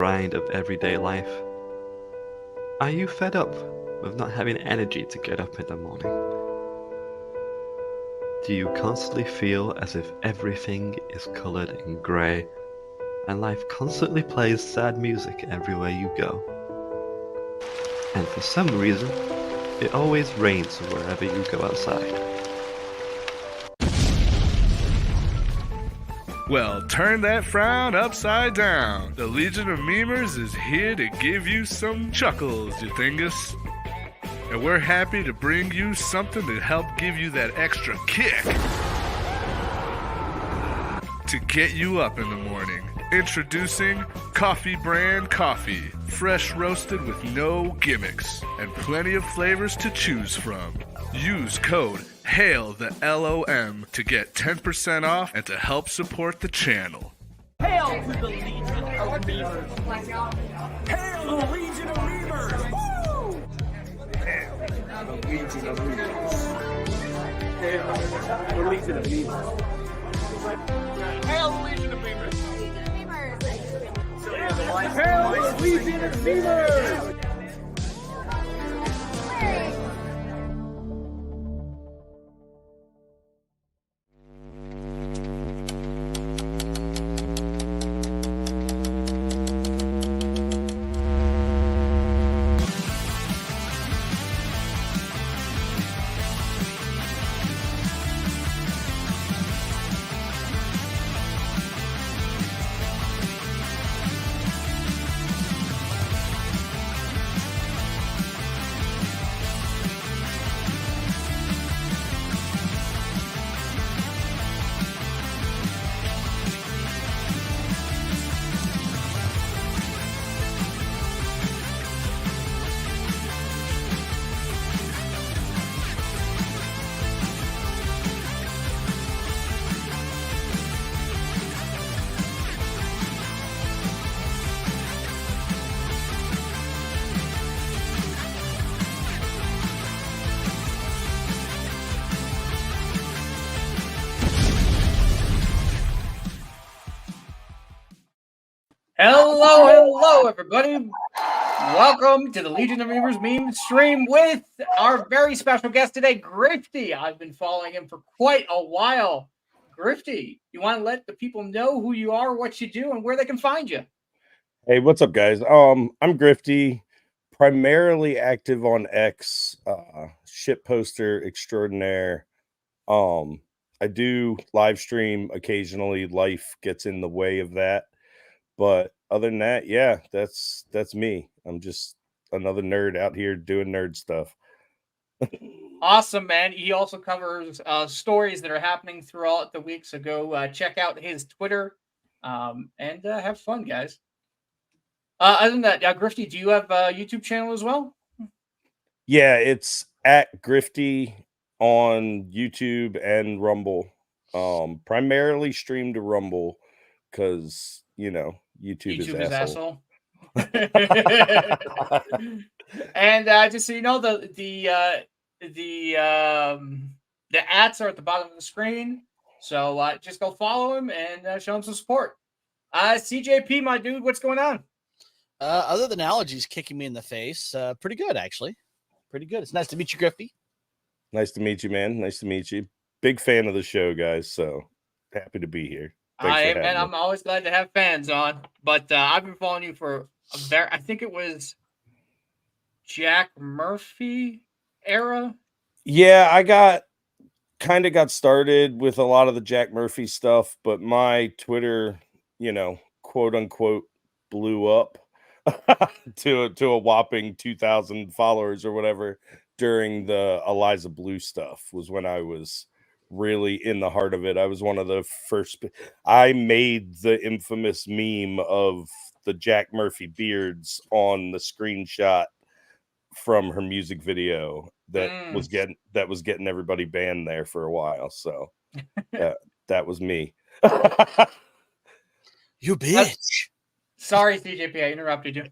grind of everyday life? Are you fed up with not having energy to get up in the morning? Do you constantly feel as if everything is colored in grey and life constantly plays sad music everywhere you go? And for some reason, it always rains wherever you go outside. Well, turn that frown upside down. The Legion of Memers is here to give you some chuckles, you thingus. And we're happy to bring you something to help give you that extra kick to get you up in the morning. Introducing Coffee Brand Coffee. Fresh roasted with no gimmicks and plenty of flavors to choose from. Use code HAIL the LOM to get 10% off and to help support the channel. Hail to the Legion of Memers. Hail the Legion of Memers. Woo! Hail the Legion of Memers. Hail the Legion of Memers. Hail the Legion of Memers. Hail the Legion of Memers. Hello, everybody. Welcome to the Legion of Memers Memestream with our very special guest today, Grifty. I've been following him for quite a while. Grifty, you want to let the people know who you are, what you do, and where they can find you? Hey, what's up, guys? I'm Grifty, primarily active on X, shit poster extraordinaire. I do live stream occasionally. Life gets in the way of that. But other than that, yeah, that's me. I'm just another nerd out here doing nerd stuff. Awesome, man. He also covers stories that are happening throughout the week. So go check out his Twitter and have fun, guys. Other than that, Grifty, do you have a YouTube channel as well? Yeah, it's at Grifty on YouTube and Rumble. Primarily stream to Rumble because, YouTube is asshole. And just so you know, the ads are at the bottom of the screen, so just go follow him and show him some support. CJP, my dude, what's going on? Other than allergies kicking me in the face, pretty good, actually. Pretty good. It's nice to meet you, Grifty. Nice to meet you, man. Nice to meet you. Big fan of the show, guys. So happy to be here. I'm always glad to have fans on. But I've been following you for I think it was Jack Murphy era. Yeah, I got started with a lot of the Jack Murphy stuff, but my Twitter, quote unquote, blew up to a whopping 2,000 followers or whatever during the Eliza Blue stuff was when I was really in the heart of it. I was one of the first. I made the infamous meme of the Jack Murphy beards on the screenshot from her music video that was getting everybody banned there for a while. So that was me. You bitch. Sorry, CJP, I interrupted you.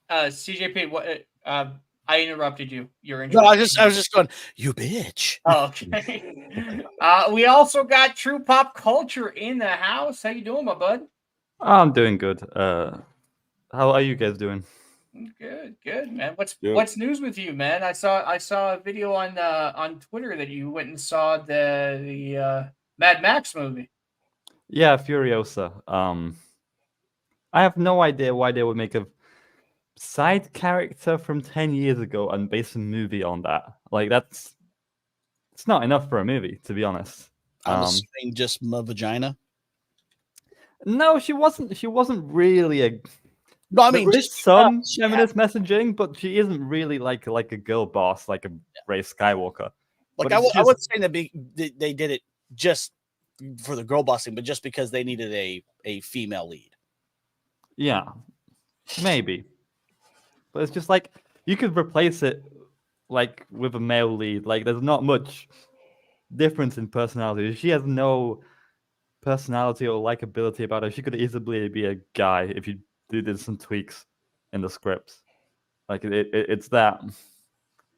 CJP, what I interrupted you. You're No, I was interrupting. just going, you bitch. Oh, okay. We also got True Pop Culture in the house. How you doing, my bud? I'm doing good. How are you guys doing? Good, man. What's Yep. what's news with you, man? I saw a video on Twitter that you went and saw the Mad Max movie. Yeah, Furiosa. I have no idea why they would make a side character from 10 years ago and base a movie on that. Like it's not enough for a movie, to be honest. I'm assuming just my vagina. No, she wasn't really a No, I there mean, is just some she feminist messaging, but she isn't really like a girl boss like a Rey Skywalker. Like But I it's wasn't just- saying that they did it just for the girl bossing, but just because they needed a female lead. Yeah, maybe. But it's just like you could replace it like with a male lead. Like there's not much difference in personality. She has no personality or likability about her. She could easily be a guy if you did some tweaks in the scripts. Like it's that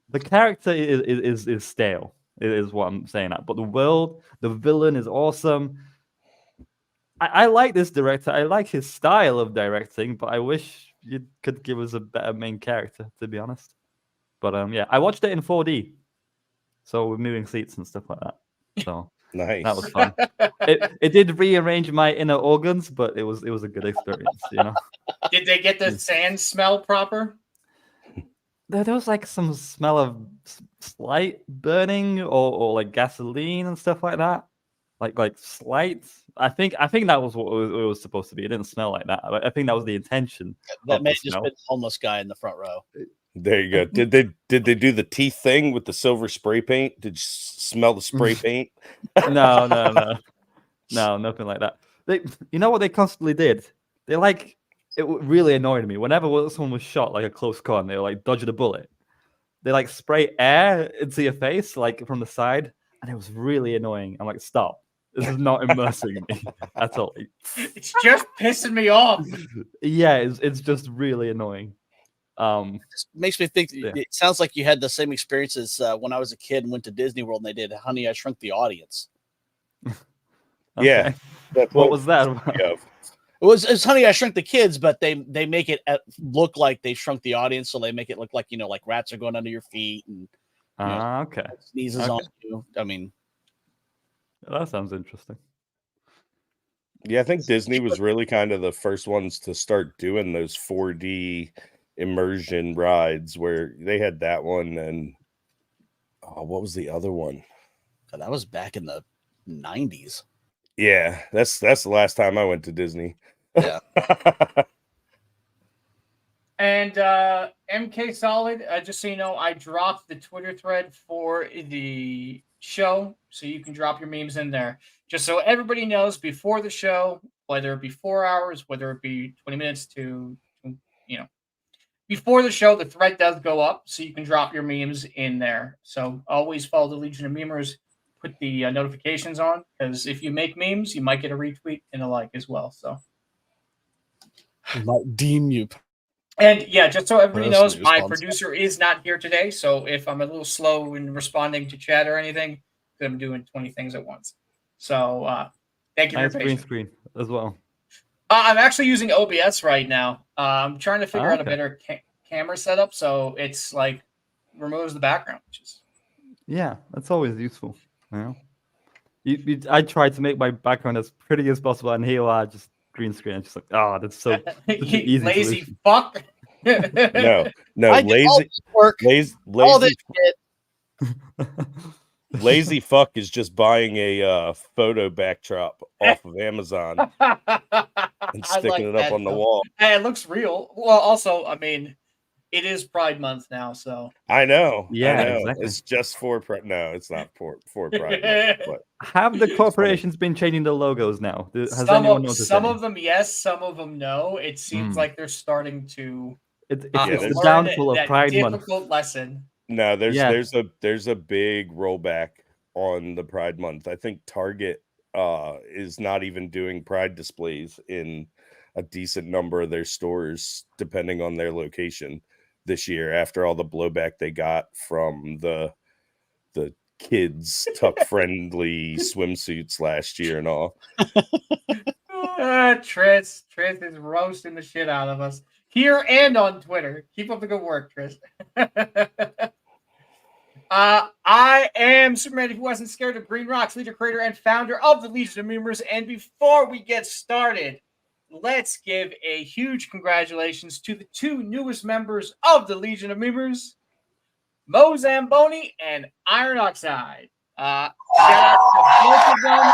the character is stale. Is what I'm saying. But the world, the villain is awesome. I like this director. I like his style of directing, but I wish you could give us a better main character, to be honest. But yeah, I watched it in 4D, so with moving seats and stuff like that. So Nice. that was fun. It did rearrange my inner organs, but it was a good experience, you know. Did they get the sand smell proper? There was like some smell of slight burning or like gasoline and stuff like that. Like slight. I think that was what it was supposed to be. It didn't smell like that. I think that was the intention. That of may the have just smell. been the homeless guy in the front row. There you go. Did they do the teeth thing with the silver spray paint? Did you smell the spray paint? No, nothing like that. You know what they constantly did? They it really annoyed me. Whenever someone was shot, like a close call, and they were like dodging a bullet, they like spray air into your face, like from the side, and it was really annoying. I'm like, stop! This is not immersing me at all. It's just pissing me off. Yeah, it's just really annoying. It makes me think. Yeah. It sounds like you had the same experiences when I was a kid and went to Disney World, and they did Honey, I Shrunk the Audience. Yeah. Okay. What was that about? Yeah. It's Honey, I Shrunk the Kids, but they make it look like they shrunk the audience, so they make it look like like rats are going under your feet and Okay. sneezes Okay. on you. I mean, That sounds interesting. Yeah, I think Disney was really kind of the first ones to start doing those 4D immersion rides where they had that one and what was the other one? that was back in the 90s. Yeah, that's the last time I went to Disney. Yeah. And MK Solid, just so you know, I dropped the Twitter thread for the show, so you can drop your memes in there. Just so everybody knows before the show, whether it be 4 hours, whether it be 20 minutes to before the show, the thread does go up, so you can drop your memes in there. So always follow the Legion of Memers, put the notifications on, because if you make memes, you might get a retweet and a like as well. So, Might deem you. and yeah, just so everybody knows, Personally my responsible. producer is not here today. So if I'm a little slow in responding to chat or anything, I'm doing 20 things at once. So thank you for Nice your green patience. screen as well. I'm actually using OBS right now. I'm trying to figure out a Okay. better camera setup, so it's like removes the background. Which is... Yeah, that's always useful. You know, I tried to make my background as pretty as possible, and here you are, just green screen. I'm just like, that's so such an easy lazy solution. fuck. No, I did all lazy this work. All this shit. lazy fuck is just buying a photo backdrop off of Amazon and sticking it up on the wall. Hey, it looks real. Well, also, I mean, it is Pride Month now, so I know. Yeah, I know. exactly. It's just for no, it's not for Pride Month, but Have the corporations been changing the logos now? Has some anyone noticed? of any? them yes, some of them no. It seems like they're starting to It's Yeah, the there's- downfall of that Pride Month. difficult lesson. no, there's Yeah. there's a big rollback on the Pride Month. I think Target is not even doing Pride displays in a decent number of their stores, depending on their location. this year after all the blowback they got from the kids tuck friendly swimsuits last year and all. Tris is roasting the shit out of us here and on Twitter. Keep up the good work, Tris. I am Superman who wasn't scared of Green Rocks, leader, creator, and founder of the Legion of Memers. And before we get started, let's give a huge congratulations to the 2 newest members of the Legion of Memers, Mo Zamboni and Iron Oxide. Shout out to both of them.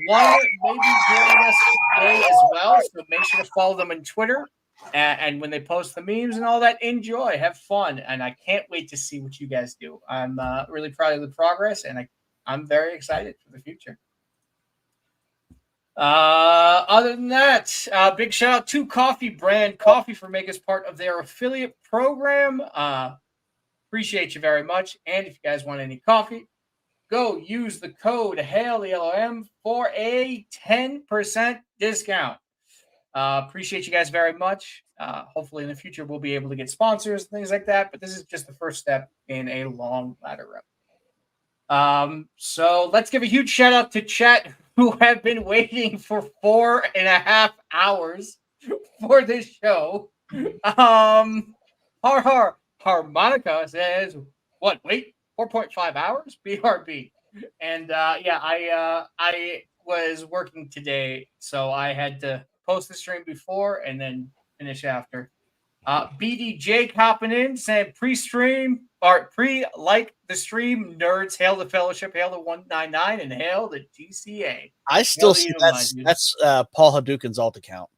One may be joining us today as well, so make sure to follow them on Twitter. And when they post the memes and all that, enjoy, have fun, and I can't wait to see what you guys do. I'm really proud of the progress, and I'm very excited for the future. Other than that, big shout out to Coffee Brand Coffee for making us part of their affiliate program. Appreciate you very much. And if you guys want any coffee, go use the code HAILYLOM for a 10% discount. Appreciate you guys very much. Hopefully in the future we'll be able to get sponsors and things like that, but this is just the first step in a long ladder up. So let's give a huge shout out to chat who have been waiting for 4.5 hours for this show. Harmonica says, what, wait, 4.5 hours? BRB. And I was working today, so I had to post the stream before and then finish after. BD Jake hopping in saying pre-stream or pre-like the stream, nerds, hail the fellowship, hail the 199, and hail the GCA. I still see that's Paul Hadouken's alt account.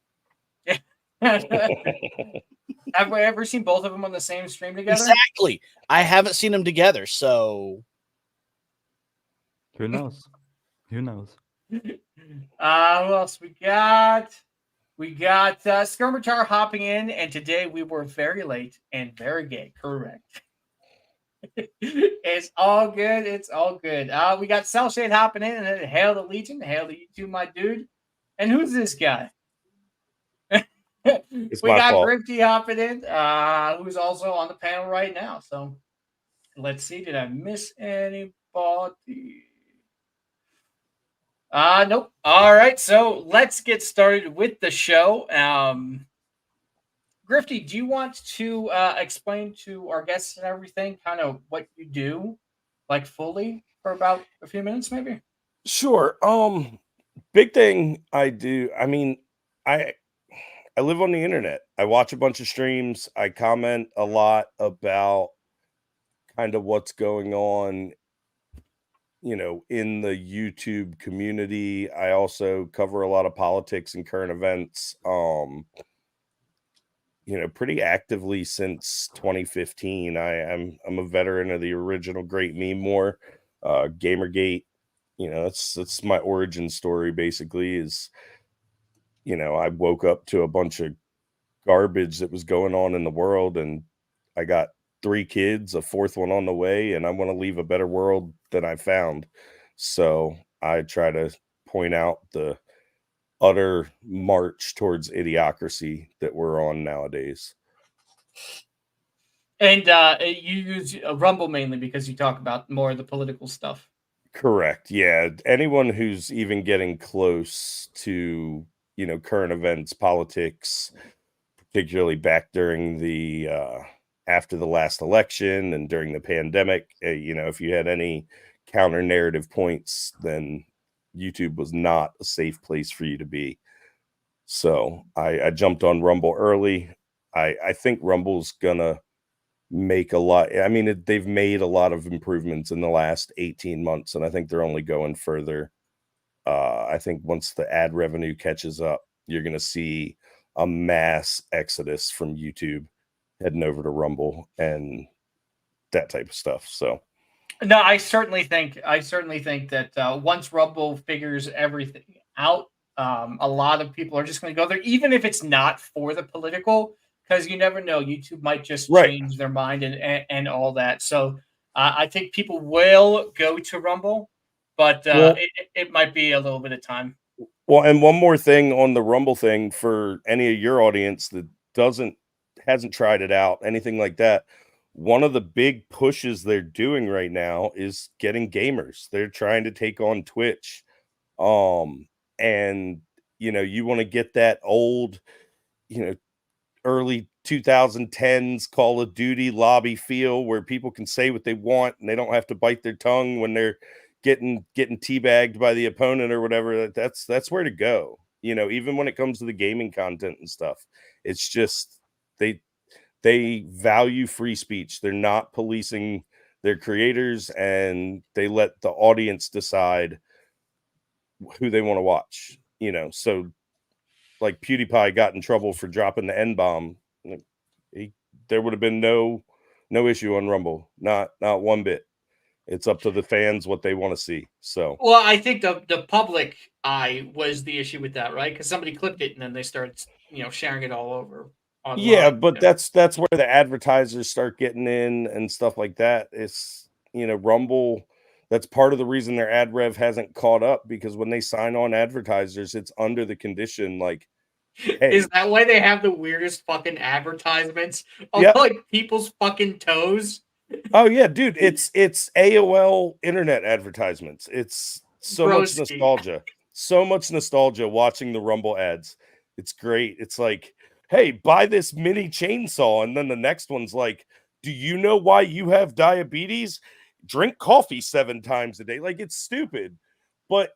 Have we ever seen both of them on the same stream together? Exactly. I haven't seen them together, so who knows? Who knows? Who else we got? We got Skirmitar hopping in, and today we were very late and very gay. Correct. It's all good. It's all good. We got Cellshade hopping in, and then hail the Legion, hail the YouTube, my dude. And who's this guy? We got Grifty hopping in, who's also on the panel right now. So let's see. Did I miss anybody? Nope. All right. So let's get started with the show. Grifty, do you want to explain to our guests and everything kind of what you do, like fully, for about a few minutes, maybe? Sure. Big thing I do. I mean, I live on the internet. I watch a bunch of streams. I comment a lot about kind of what's going on, you know, in the YouTube community. I also cover a lot of politics and current events, you know, pretty actively since 2015. I'm a veteran of the original Great Meme War, Gamergate. You know, that's my origin story basically is, you know, I woke up to a bunch of garbage that was going on in the world, and I got 3 kids, a 4th one on the way, and I want to leave a better world than I found. So I try to point out the utter march towards idiocracy that we're on nowadays. And you use Rumble mainly because you talk about more of the political stuff. Correct. Yeah. Anyone who's even getting close to, you know, current events, politics, particularly back during the after the last election and during the pandemic, you know, if you had any counter narrative points, then YouTube was not a safe place for you to be. So I jumped on Rumble early. I think Rumble's gonna make a lot. I mean, they've made a lot of improvements in the last 18 months, and I think they're only going further. I think once the ad revenue catches up, you're gonna see a mass exodus from YouTube heading over to Rumble and that type of stuff. So no, I certainly think that once Rumble figures everything out, a lot of people are just going to go there, even if it's not for the political, because you never know. YouTube might just change their mind and all that. So I think people will go to Rumble, but it might be a little bit of time. Well, and one more thing on the Rumble thing for any of your audience that doesn't hasn't tried it out, anything like that. One of the big pushes they're doing right now is getting gamers. They're trying to take on Twitch. And you want to get that old, early 2010s Call of Duty lobby feel where people can say what they want and they don't have to bite their tongue when they're getting teabagged by the opponent or whatever. That's where to go. Even when it comes to the gaming content and stuff, it's just they value free speech. They're not policing their creators, and they let the audience decide who they want to watch. So like PewDiePie got in trouble for dropping the N-bomb. There would have been no issue on Rumble, not one bit. It's up to the fans what they want to see. So, well, I think the public eye was the issue with that, right? Because somebody clipped it and then they started, sharing it all over online. yeah, but that's where the advertisers start getting in and stuff like that. It's Rumble. That's part of the reason their ad rev hasn't caught up, because when they sign on advertisers, it's under the condition like, hey, is that why they have the weirdest fucking advertisements of yep. like people's fucking toes? Oh yeah, dude, it's AOL internet advertisements. It's so much nostalgia. So much nostalgia watching the Rumble ads. It's great. It's like, hey, buy this mini chainsaw, and then the next one's like, do you know why you have diabetes? Drink coffee 7 times a day. Like, it's stupid, but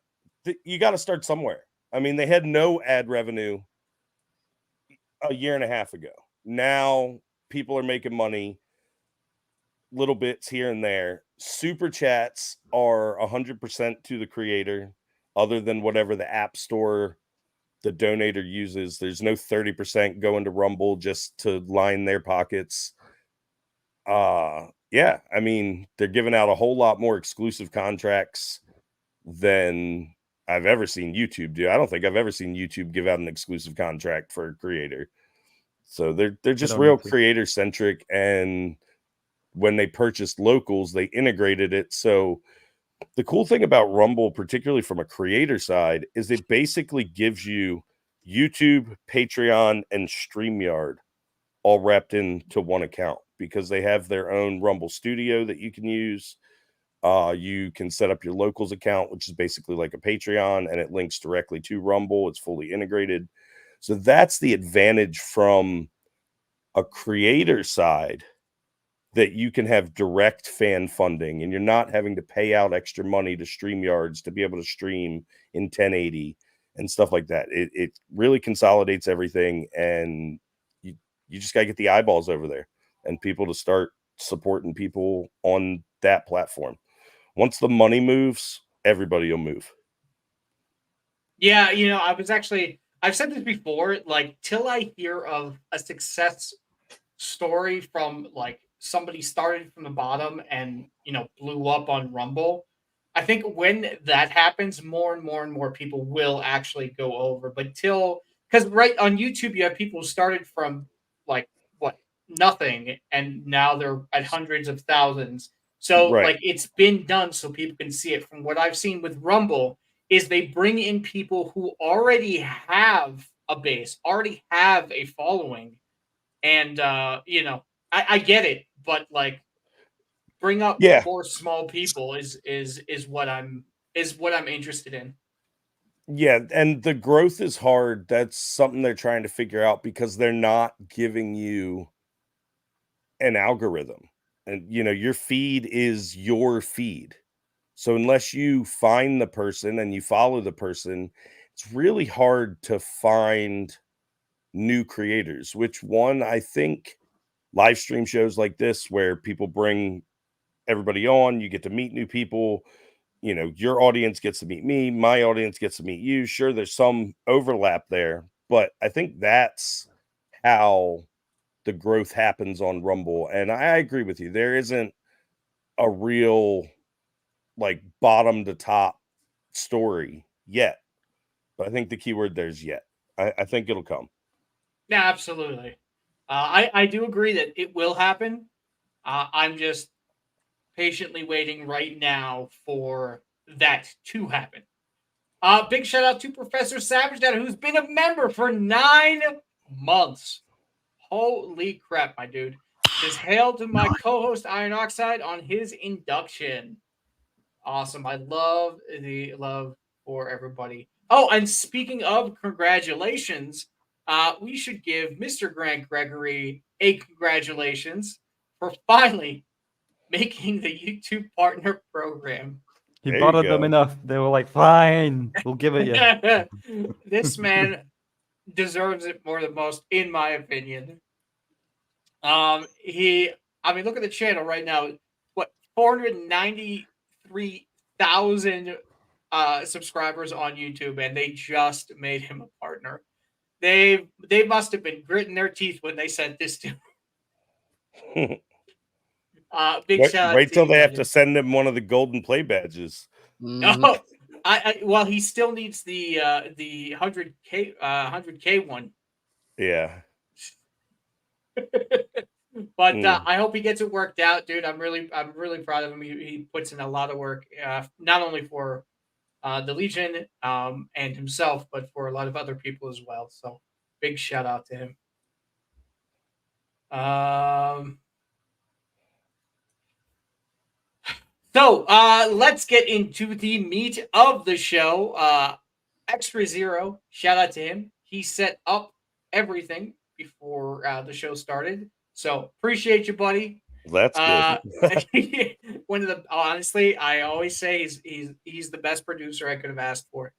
you got to start somewhere. I mean, they had no ad revenue a year and a half ago. Now people are making money, little bits here and there. Super chats are 100% to the creator, other than whatever the app store the donator uses. There's no 30% going to Rumble just to line their pockets. Yeah, I mean, they're giving out a whole lot more exclusive contracts than I've ever seen YouTube do. I don't think I've ever seen YouTube give out an exclusive contract for a creator. So they're just real creator centric, and when they purchased locals, they integrated it. So the cool thing about Rumble, particularly from a creator side, is it basically gives you YouTube, Patreon, and StreamYard all wrapped into one account, because they have their own Rumble Studio that you can use. You can set up your locals account, which is basically like a Patreon, and it links directly to Rumble. It's fully integrated. So that's the advantage from a creator side, that you can have direct fan funding, and you're not having to pay out extra money to StreamYards to be able to stream in 1080 and stuff like that. It really consolidates everything, and you just got to get the eyeballs over there and people to start supporting people on that platform. Once the money moves, everybody will move. Yeah, I've said this before, like, till I hear of a success story from like somebody started from the bottom and blew up on Rumble, I think when that happens, more and more and more people will actually go over. But because right on YouTube you have people who started from like nothing, and now they're at hundreds of thousands. So Right. like, it's been done so people can see it. From what I've seen with Rumble, is they bring in people who already have a base, already have a following. And I get it, but like, bring up more small people is what I'm interested in. Yeah, and the growth is hard. That's something they're trying to figure out, because they're not giving you an algorithm. And your feed is your feed. So unless you find the person and you follow the person, it's really hard to find new creators, which one, I think live stream shows like this, where people bring everybody on, you get to meet new people. Your audience gets to meet me, my audience gets to meet you. Sure, there's some overlap there, but I think that's how the growth happens on Rumble. And I agree with you. There isn't a real like bottom to top story yet, but I think the keyword there's yet. I think it'll come. Yeah, absolutely. I do agree that it will happen. I'm just patiently waiting right now for that to happen. Big shout out to Professor Savage, who's been a member for 9 months. Holy crap, my dude. Just hail to my co-host Iron Oxide on his induction. Awesome. I love the love for everybody. Oh, and speaking of congratulations, we should give Mr. Grant Gregory a congratulations for finally making the YouTube partner program. He There you bothered them go. enough. They were like, "Fine, we'll give it you." This man deserves it more than most, in my opinion. Look at the channel right now. What, 493,000 subscribers on YouTube, and they just made him a partner. They must have been gritting their teeth when they sent this to him. Big shout out Wait till they have buddy. to send him one of the golden play badges. Oh, well, he still needs the 100K one. Yeah. But I hope he gets it worked out, dude. I'm really proud of him. He puts in a lot of work, not only for the Legion and himself, but for a lot of other people as well. So big shout out to him. So let's get into the meat of the show. Extra Zero, shout out to him. He set up everything before the show started. So appreciate you, buddy. That's good. One of the honestly, I always say he's the best producer I could have asked for.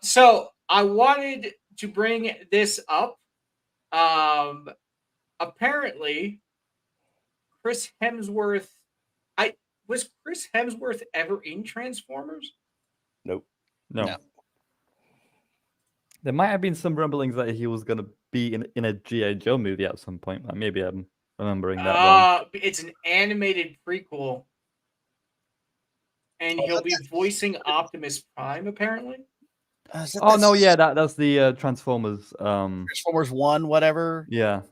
So I wanted to bring this up. Apparently, Chris Hemsworth. Was Chris Hemsworth ever in Transformers? Nope. No. There might have been some rumblings that he was going to be in a G.I. Joe movie at some point. Maybe I'm remembering that wrong. It's an animated prequel. And he'll be voicing Optimus Prime, apparently. No, yeah, that's the Transformers. Transformers 1, whatever. Yeah.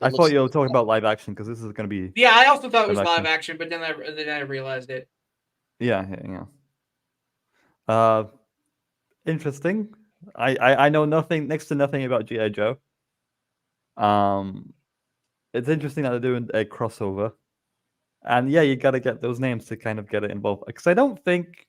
I thought you were talking about live action because this is going to be. Yeah, I also thought it was live action, but then I realized it. Yeah. Interesting. I know next to nothing about G.I. Joe. It's interesting that they're doing a crossover, and yeah, you got to get those names to kind of get it involved. Because I don't think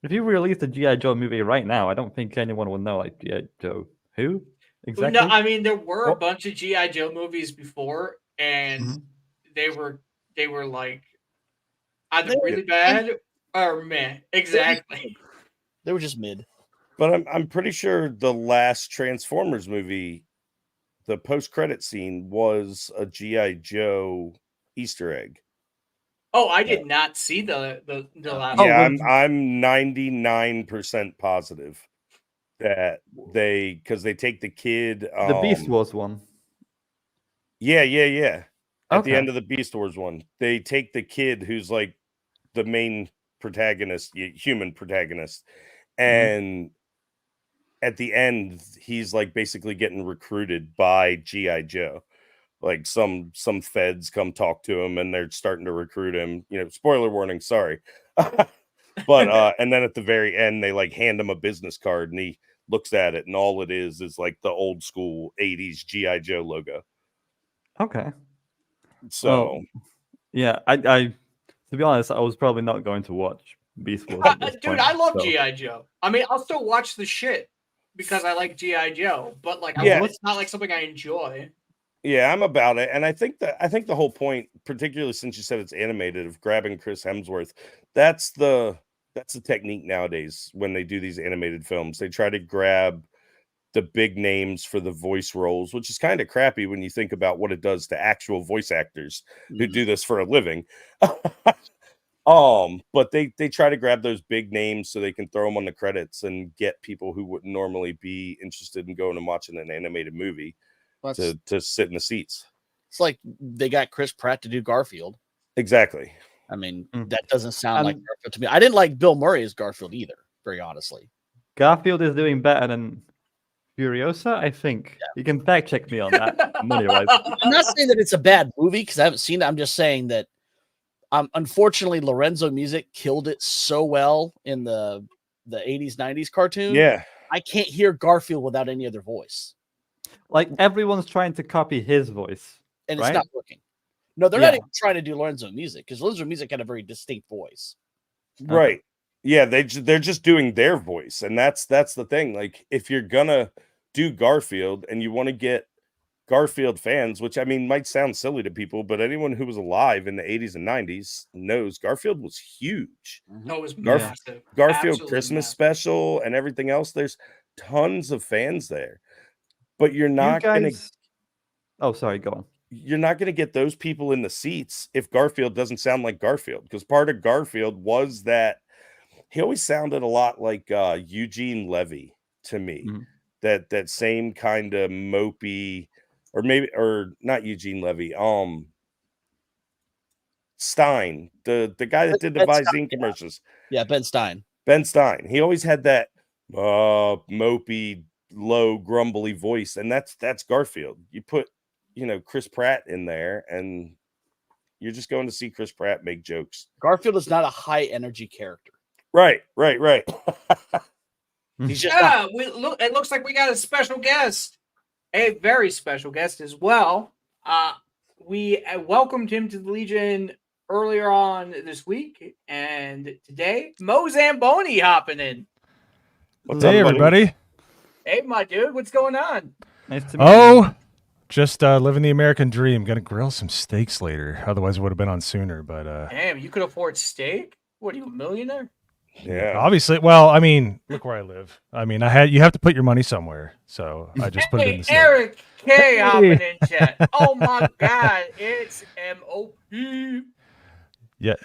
if you release a G.I. Joe movie right now, I don't think anyone will know like G.I. Joe who. Exactly. No, I mean there were a bunch of G.I. Joe movies before, and they were like either really bad or meh. Exactly. They were just mid. But I'm pretty sure the last Transformers movie, the post-credit scene was a G.I. Joe Easter egg. Oh, I did not see the last. Yeah, I'm 99% positive that because they take the kid. The Beast Wars one. Yeah. At the end of the Beast Wars one, they take the kid who's like the main protagonist, human protagonist, and at the end, he's like basically getting recruited by G.I. Joe. Like some feds come talk to him and they're starting to recruit him. Spoiler warning, sorry. But and then at the very end, they like hand him a business card and he looks at it and all it is like the old school 80s G.I. Joe logo. Okay. So yeah, I to be honest, I was probably not going to watch Beast Wars. Dude, I love G.I. Joe. I mean, I'll still watch the shit because I like G.I. Joe, but like it's not like something I enjoy. Yeah, I'm about it. And I think the whole point, particularly since you said it's animated, of grabbing Chris Hemsworth, that's the technique nowadays when they do these animated films. They try to grab the big names for the voice roles, which is kind of crappy when you think about what it does to actual voice actors who do this for a living. But they try to grab those big names so they can throw them on the credits and get people who wouldn't normally be interested in going and watching an animated movie to sit in the seats. It's like they got Chris Pratt to do Garfield. Exactly. I mean, that doesn't sound like Garfield to me. I didn't like Bill Murray as Garfield either, very honestly. Garfield is doing better than Furiosa, I think. Yeah. You can fact check me on that. Money-wise. I'm not saying that it's a bad movie because I haven't seen it. I'm just saying that unfortunately Lorenzo Music killed it so well in the 80s, 90s cartoon. Yeah. I can't hear Garfield without any other voice. like everyone's trying to copy his voice, and it's right? not working. No, they're Yeah. not even trying to do Lorenzo music because Lorenzo music had a very distinct voice. Right. Yeah, they're just doing their voice, and that's the thing. Like, if you're gonna do Garfield and you want to get Garfield fans, which I mean might sound silly to people, but anyone who was alive in the 80s and 90s knows Garfield was huge. No, it was Garf- massive. Garfield Absolutely Christmas massive. special and everything else. There's tons of fans there, but you're You not gonna guys. Oh, sorry. Go on. you're not going to get those people in the seats if Garfield doesn't sound like Garfield, because part of Garfield was that he always sounded a lot like Eugene Levy to me. Mhm. That same kind of mopey, or not Eugene Levy, Stein, the guy that did the Ben Stein, Visine commercials. Yeah, Ben Stein. Ben Stein. He always had that mopey, low, grumbly voice, and that's Garfield. You put, Chris Pratt in there, and you're just going to see Chris Pratt make jokes. Garfield is not a high energy character. Right. He's just Yeah, it looks like we got a special guest, a very special guest as well. We welcomed him to the Legion earlier on this week, and today Mo Zamboni hopping in. What's Hey, up, buddy? everybody. Hey, my dude, what's going on? Nice to meet you. Oh, just living the American dream. Gonna grill some steaks later. Otherwise, it would have been on sooner. But Damn, you could afford steak? What are you, a millionaire? Yeah. obviously, well, I mean, look where I live. I mean, you have to put your money somewhere. So I just put it in Hey, the steak. Eric K hopping in chat. Oh my God, it's MOP. Yeah,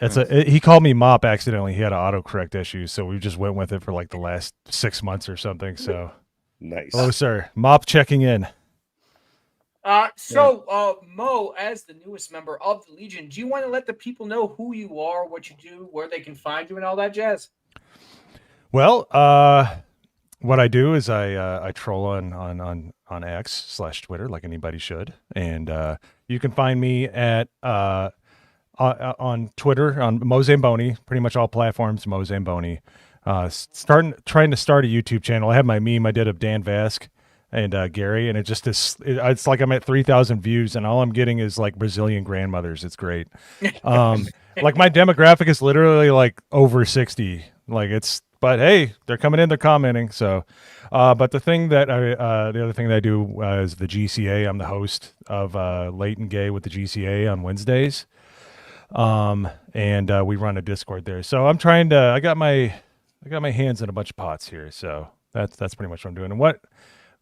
he called me Mop accidentally. He had an autocorrect issue, so we just went with it for like the last 6 months or something. So, Nice. hello, sir. Mop checking in. Mo, as the newest member of the Legion, do you want to let the people know who you are, what you do, where they can find you, and all that jazz? Well, what I do is I troll on X/Twitter like anybody should, and you can find me at on Twitter on Mo Zamboni, pretty much all platforms Mo Zamboni. Trying to start a YouTube channel. I have my meme I did of Dan Vask and Gary, and it just is. It's like I'm at 3,000 views, and all I'm getting is like Brazilian grandmothers. It's great. Like my demographic is literally like over 60. But hey, they're coming in, they're commenting. So, but the other thing that I do is the GCA. I'm the host of Late and Gay with the GCA on Wednesdays. And we run a Discord there. So I got my hands in a bunch of pots here. So that's pretty much what I'm doing. And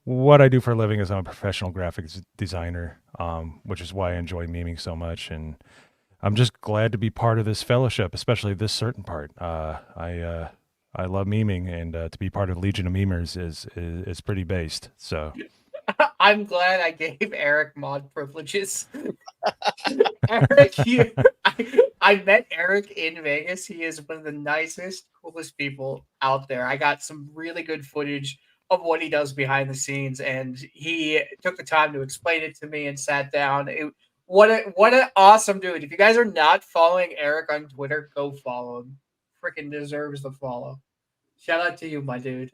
what I do for a living is I'm a professional graphics designer, which is why I enjoy memeing so much. And I'm just glad to be part of this fellowship, especially this certain part. I love memeing, and to be part of Legion of Memers is pretty based. So I'm glad I gave Eric mod privileges. Eric, I met Eric in Vegas. He is one of the nicest, coolest people out there. I got some really good footage of what he does behind the scenes, and he took the time to explain it to me and sat down. What an awesome dude. If you guys are not following Eric on Twitter, go follow him. Freaking deserves the follow. Shout out to you, my dude.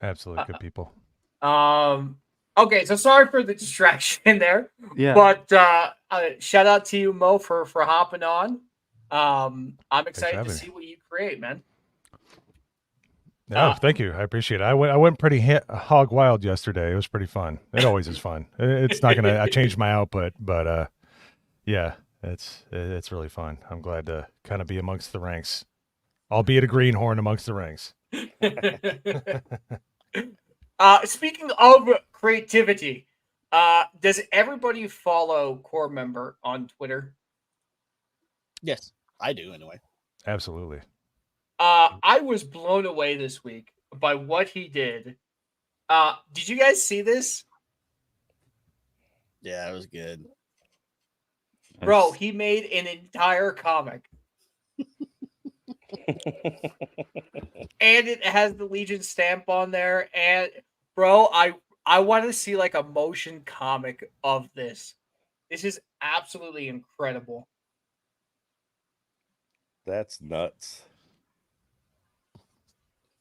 absolutely good people. Okay, so sorry for the distraction there. Yeah. But shout out to you, Mo, for hopping on. I'm excited to having see what you create, man. No, thank you. I appreciate it. I went pretty hog wild yesterday. It was pretty fun. It always is fun. It's not gonna. I changed my output, but yeah, it's really fun. I'm glad to kind of be amongst the ranks, albeit a greenhorn amongst the ranks. Speaking of creativity, does everybody follow Core Member on Twitter? Yes, I do anyway. Absolutely. I was blown away this week by what he did. Did you guys see this? Yeah, it was good. Bro, he made an entire comic. And it has the Legion stamp on there. And bro, I want to see like a motion comic of this. This is absolutely incredible. That's nuts.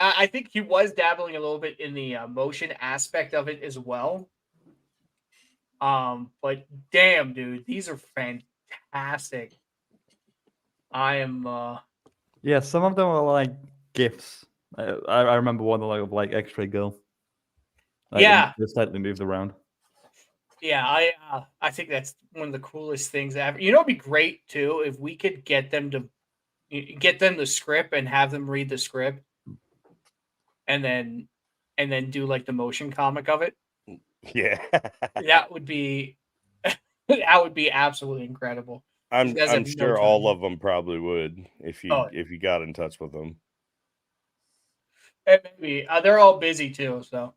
I think he was dabbling a little bit in the motion aspect of it as well. But damn, dude, these are fantastic. I am. Yeah, some of them are like gifts. I remember one of like X-Ray Girl. Like, Yeah. they slightly moved around. Yeah, I think that's one of the coolest things ever. You know, it'd be great too if we could get them the script and have them read the script, and then do like the motion comic of it. Yeah. That would be that would be absolutely incredible. I'm guys have no sure time. all of them probably would if you Oh. got in touch with them. And maybe they're all busy too, so.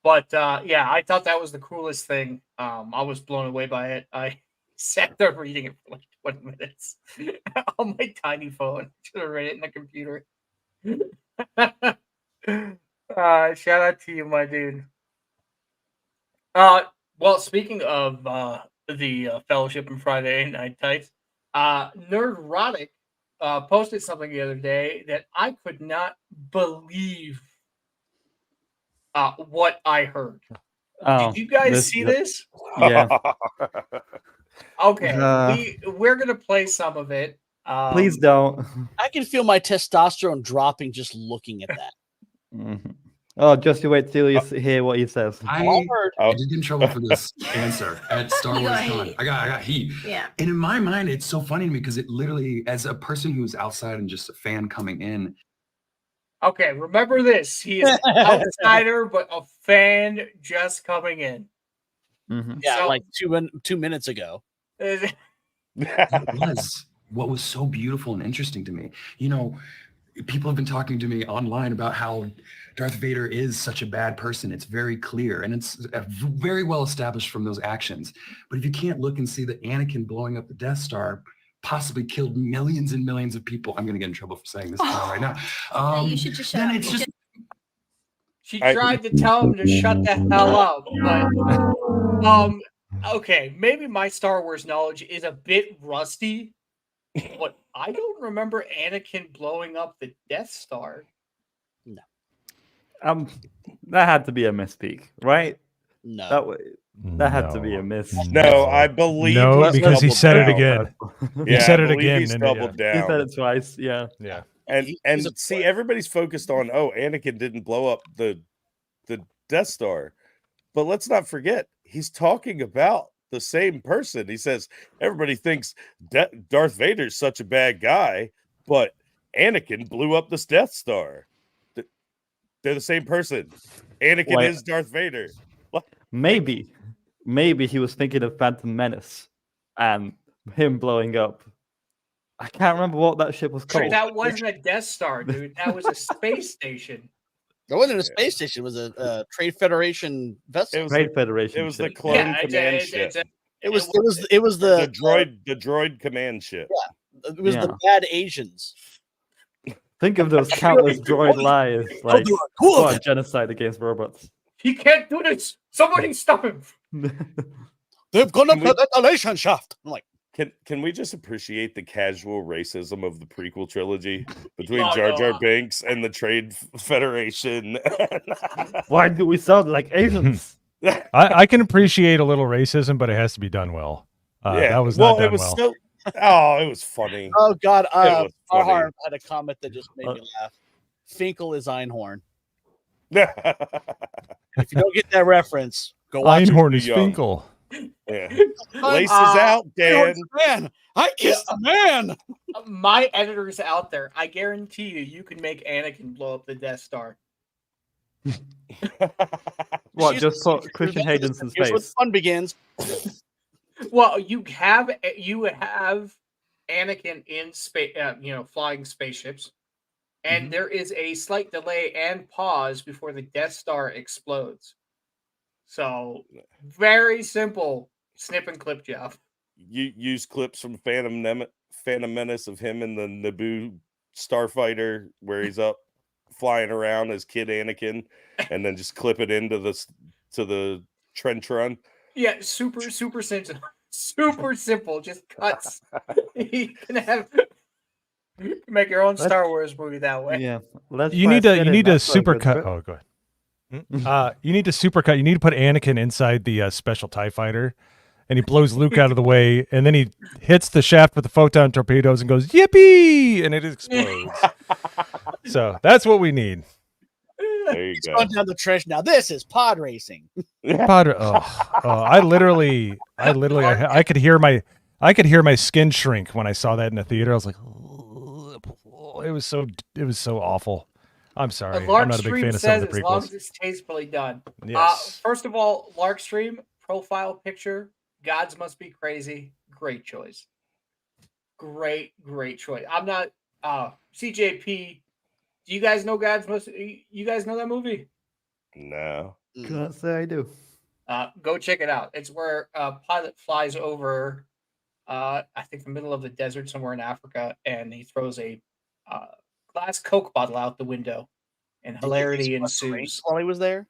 But yeah, I thought that was the coolest thing. I was blown away by it. I sat there reading it for like 20 minutes on my tiny phone. Should have read it in the computer. Shout out to you, my dude. Well, speaking of the Fellowship and Friday Night Tights, Nerdrotic posted something the other day that I could not believe what I heard. Oh, Did you guys see this? Yeah. Okay, we're gonna play some of it. Please don't. I can feel my testosterone dropping just looking at that. Mhm. Oh, just you wait till you hear what he says. I did get in trouble for this answer at Star You Wars got Con. heat. I got heat. Yeah. And in my mind, it's so funny to me because it literally, as a person who's outside and just a fan coming in, Okay, remember this. He is an outsider, but a fan just coming in. Mhm. Yeah, So- like 2 minutes ago. that was what was so beautiful and interesting to me. You know, people have been talking to me online about how Darth Vader is such a bad person. It's very clear, and it's very well established from those actions. But if you can't look and see that Anakin blowing up the Death Star possibly killed millions and millions of people, I'm going to get in trouble for saying this right now. Yeah, you should just shut then up. it's just She tried to tell him to shut the hell up, but okay, maybe my Star Wars knowledge is a bit rusty, but I don't remember Anakin blowing up the Death Star. That had to be a misspeak, right? No. That had to be a miss. No, I believe No, he's because he doubled said it down. again. Yeah, He said I it believe again, He's and doubled He down. said it twice. Yeah. Yeah. And He's a see, everybody's focused on Anakin didn't blow up the Death Star, but let's not forget he's talking about the same person. He says everybody thinks Darth Vader's such a bad guy, but Anakin blew up this Death Star. They're the same person. Anakin Wait. is Darth Vader. Maybe he was thinking of Phantom Menace and him blowing up. I can't remember what that ship was called. That wasn't a Death Star, dude. That was a space station. It wasn't a space station. It was a Trade Federation vessel. It was Trade Federation. It was the ship. clone Yeah, command ship. It was the The droid command ship. It was Yeah. the bad Asians. Think of those countless droid liars. Like, what a genocide against robots. He can't do this. Somebody stop him. They've gone up Can we- the ventilation shaft. I'm like, Can we just appreciate the casual racism of the prequel trilogy between Oh, Jar Jar no. Binks and the Trade Federation? Why do we sound like Asians? I can appreciate a little racism, but it has to be done well. That was not done it was well. so. Oh, it was funny. oh God, was funny. Arhar had a comment that just made me laugh. Finkel is Einhorn. Yeah. If you don't get that reference, go watch it. Einhorn is young. Finkel. Laces out, Dan. Man, I kissed a man. My editors out there, I guarantee you can make Anakin blow up the Death Star. What, She's- just put Christian Hayden's in Here's where the space? fun begins. Well, you have Anakin in space, flying spaceships, and there is a slight delay and pause before the Death Star explodes. So, very simple snip and clip job. You use clips from Phantom Menace of him in the Naboo starfighter where he's up flying around as kid Anakin, and then just clip it into the trench run. Yeah, super simple. Super simple, just cuts. You can make your own Star Wars movie that way. Yeah. You need to super cut. Oh, go ahead. You need to supercut. You need to put Anakin inside the special TIE fighter, and he blows Luke out of the way, and then he hits the shaft with the photon torpedoes and goes yippee, and it explodes. So that's what we need. There you It's go. going down the trench now. This is pod racing. Pod, I literally, I could hear my skin shrink when I saw that in the theater. I was like, it was so awful. I'm sorry. I'm not a big fan of some of the says as long prequels. as it's tastefully done. Yes. First of all, Larkstream profile picture. Gods must be crazy. Great choice. Great choice. I'm not. CJP. Do you guys know Gods must? You guys know that movie? No. Can't say I do. Go check it out. It's where a pilot flies over, I think the middle of the desert somewhere in Africa, and he throws a glass Coke bottle out the window, and hilarity ensues. While he was there,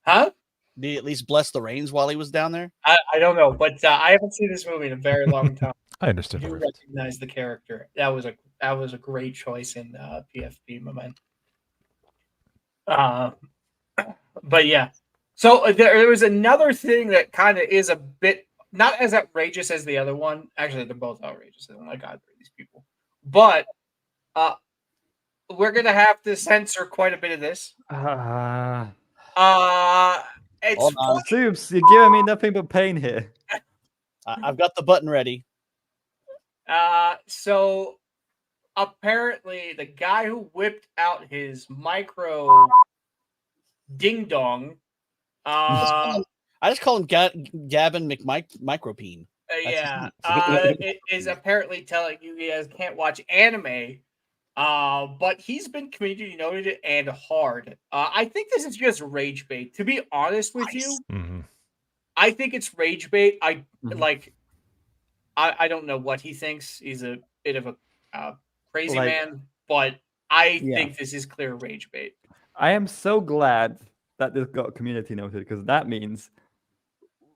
Huh? did he at least bless the rains while he was down there? I don't know, but I haven't seen this movie in a very long time. I understood. I do recognize the character. That was a great choice in PFP moment. But yeah. So there was another thing that kind of is a bit not as outrageous as the other one. Actually, they're both outrageous. Oh my God, these people. But we're gonna have to censor quite a bit of this. It's Soups, you're giving me nothing but pain here. I've got the button ready. So apparently the guy who whipped out his micro ding dong. I just call him Gavin McMicropene. Yeah, it is apparently telling you guys can't watch anime. But he's been community noted and hard. I think this is just rage bait. To be honest with you, I think it's rage bait. I don't know what he thinks. He's a bit of a crazy man, but I think this is clear rage bait. I am so glad that this got community noted because that means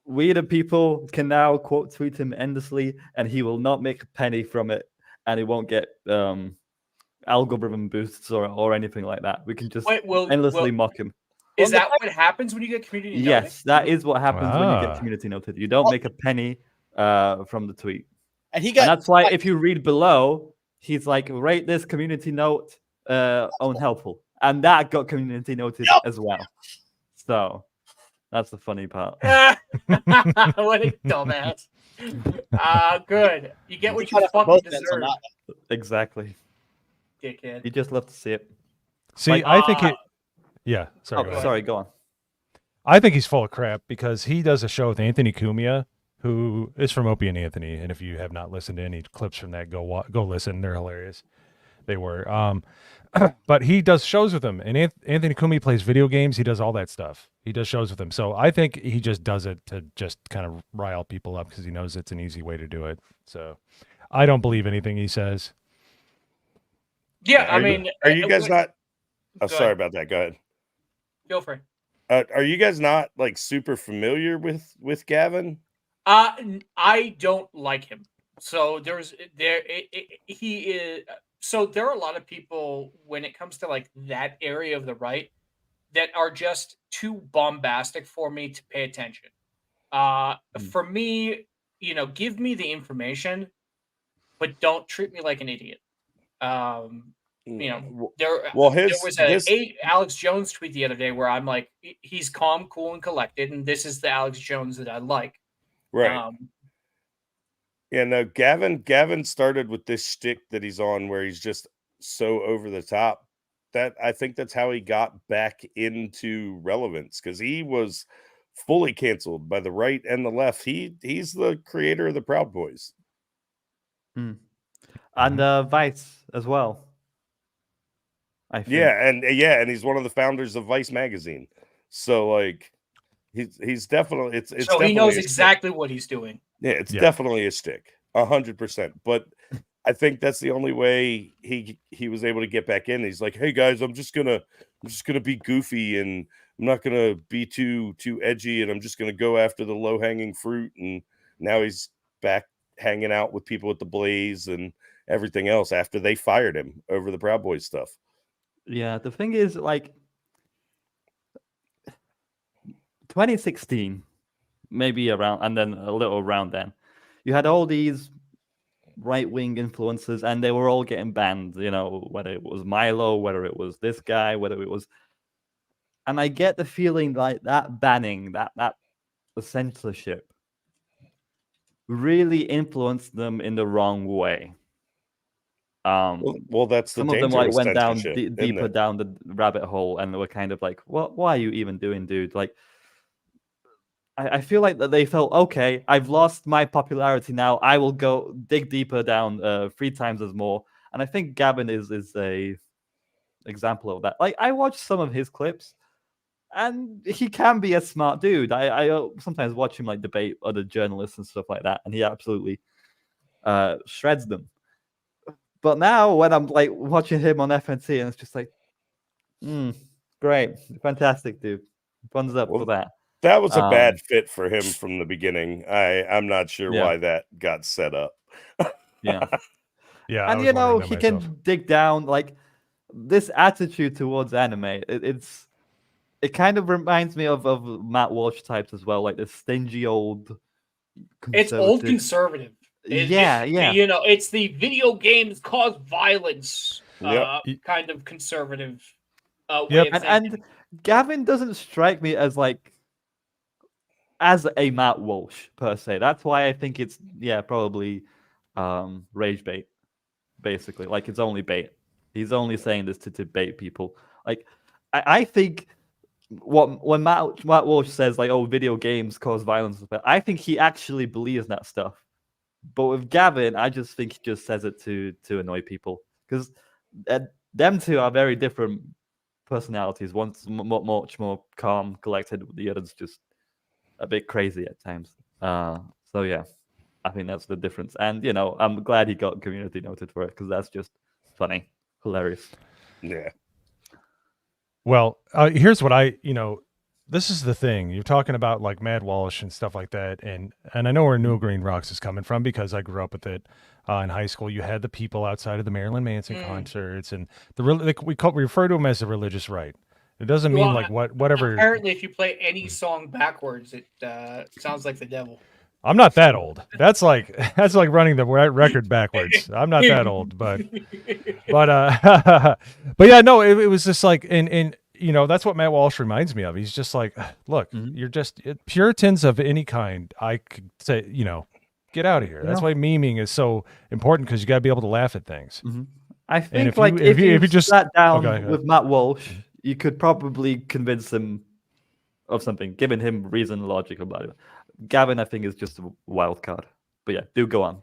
we the people can now quote tweet him endlessly and he will not make a penny from it and he won't get algorithm boosts or anything like that. We can just endlessly mock him. Is that what happens when you get community noted? Yes, that is what happens when you get community noted. You don't make a penny from the tweet. And that's why if you read below, he's like, rate this community note unhelpful. And that got community noted as well. So that's the funny part. What a dumbass. Good. You get what you fucking deserve. Exactly. Dickhead. You just love to see it. See, I think it. Yeah. Sorry. Sorry. Go on. I think he's full of crap because he does a show with Anthony Cumia, who is from Opie and Anthony. And if you have not listened to any clips from that, go listen. They're hilarious. They were. But he does shows with him, and Anthony Cumia plays video games. He does all that stuff. He does shows with him. So I think he just does it to just kind of rile people up because he knows it's an easy way to do it. So I don't believe anything he says. Yeah, I mean, are you guys not? Oh, sorry about that. Go ahead. Go for it. Are you guys not like super familiar with Gavin? I don't like him. So he is. So there are a lot of people when it comes to like that area of the right that are just too bombastic for me to pay attention. For me, give me the information, but don't treat me like an idiot. There was a Alex Jones tweet the other day where I'm like, he's calm, cool, and collected, and this is the Alex Jones that I like. Right. Yeah, no, Gavin started with this shtick that he's on where he's just so over the top. That I think that's how he got back into relevance because he was fully canceled by the right and the left. He's the creator of the Proud Boys. And Vice as well. I think. And he's one of the founders of Vice magazine. So like he's definitely it's so definitely he knows exactly what he's doing. Yeah, it's definitely a stick, 100%. But I think that's the only way he was able to get back in. He's like, hey guys, I'm just gonna be goofy and I'm not gonna be too edgy and I'm just gonna go after the low hanging fruit. And now he's back hanging out with people at the Blaze and everything else after they fired him over the Proud Boys stuff. Yeah, the thing is, like, 2016, maybe around, and then a little around then, you had all these right-wing influencers, and they were all getting banned. You know, whether it was Milo, whether it was this guy, whether it was, and I get the feeling like that banning, that the censorship, really influenced them in the wrong way. Well, that's the Some of them danger like with went down censorship, isn't deeper it? down the rabbit hole, and they were kind of like, "What? Why are you even doing, dude?" Like, I feel like that they felt, okay, I've lost my popularity now. I will go dig deeper down 3 times as more. And I think Gavin is a example of that. Like, I watched some of his clips, and he can be a smart dude. I sometimes watch him like debate other journalists and stuff like that, and he absolutely shreds them. But now when I'm like watching him on FNT, and it's just like, great, fantastic, dude. Thumbs up for that. That was a bad fit for him from the beginning. I'm not sure why that got set up. Yeah. Yeah, And you know, he can dig down. Like, this attitude towards anime, it kind of reminds me of Matt Walsh types as well, like the stingy old It's old conservative. Yeah. You know, it's the video games cause violence kind of conservative way of and Gavin doesn't strike me as like as a Matt Walsh per se. That's why I think it's probably rage bait, basically. Like, it's only bait. He's only saying this to bait people. Like, I think when Matt Walsh says like, "Oh, video games cause violence," I think he actually believes that stuff. But with Gavin, I just think he just says it to annoy people, because them two are very different personalities. One's much more calm, collected. The other's just a bit crazy at times. So yeah, I think that's the difference. And you know, I'm glad he got community noted for it, because that's just funny, hilarious. Yeah. Well, here's what this is the thing. You're talking about like Mad Walsh and stuff like that, and I know where New Green Rocks is coming from, because I grew up with it in high school. You had the people outside of the Marilyn Manson concerts, and we refer to them as the religious right. It doesn't mean like whatever. Apparently, if you play any song backwards, it sounds like the devil. I'm not that old. That's like running the record backwards. I'm not that old, but yeah, no, it was just like, and you know, that's what Matt Walsh reminds me of. He's just like, look, you're just Puritans of any kind. I could say, you know, get out of here. That's why memeing is so important, because you got to be able to laugh at things. I think if you just sat down with Matt Walsh, you could probably convince him of something, giving him reason and logic about it. Gavin, I think, is just a wild card. But yeah, do go on.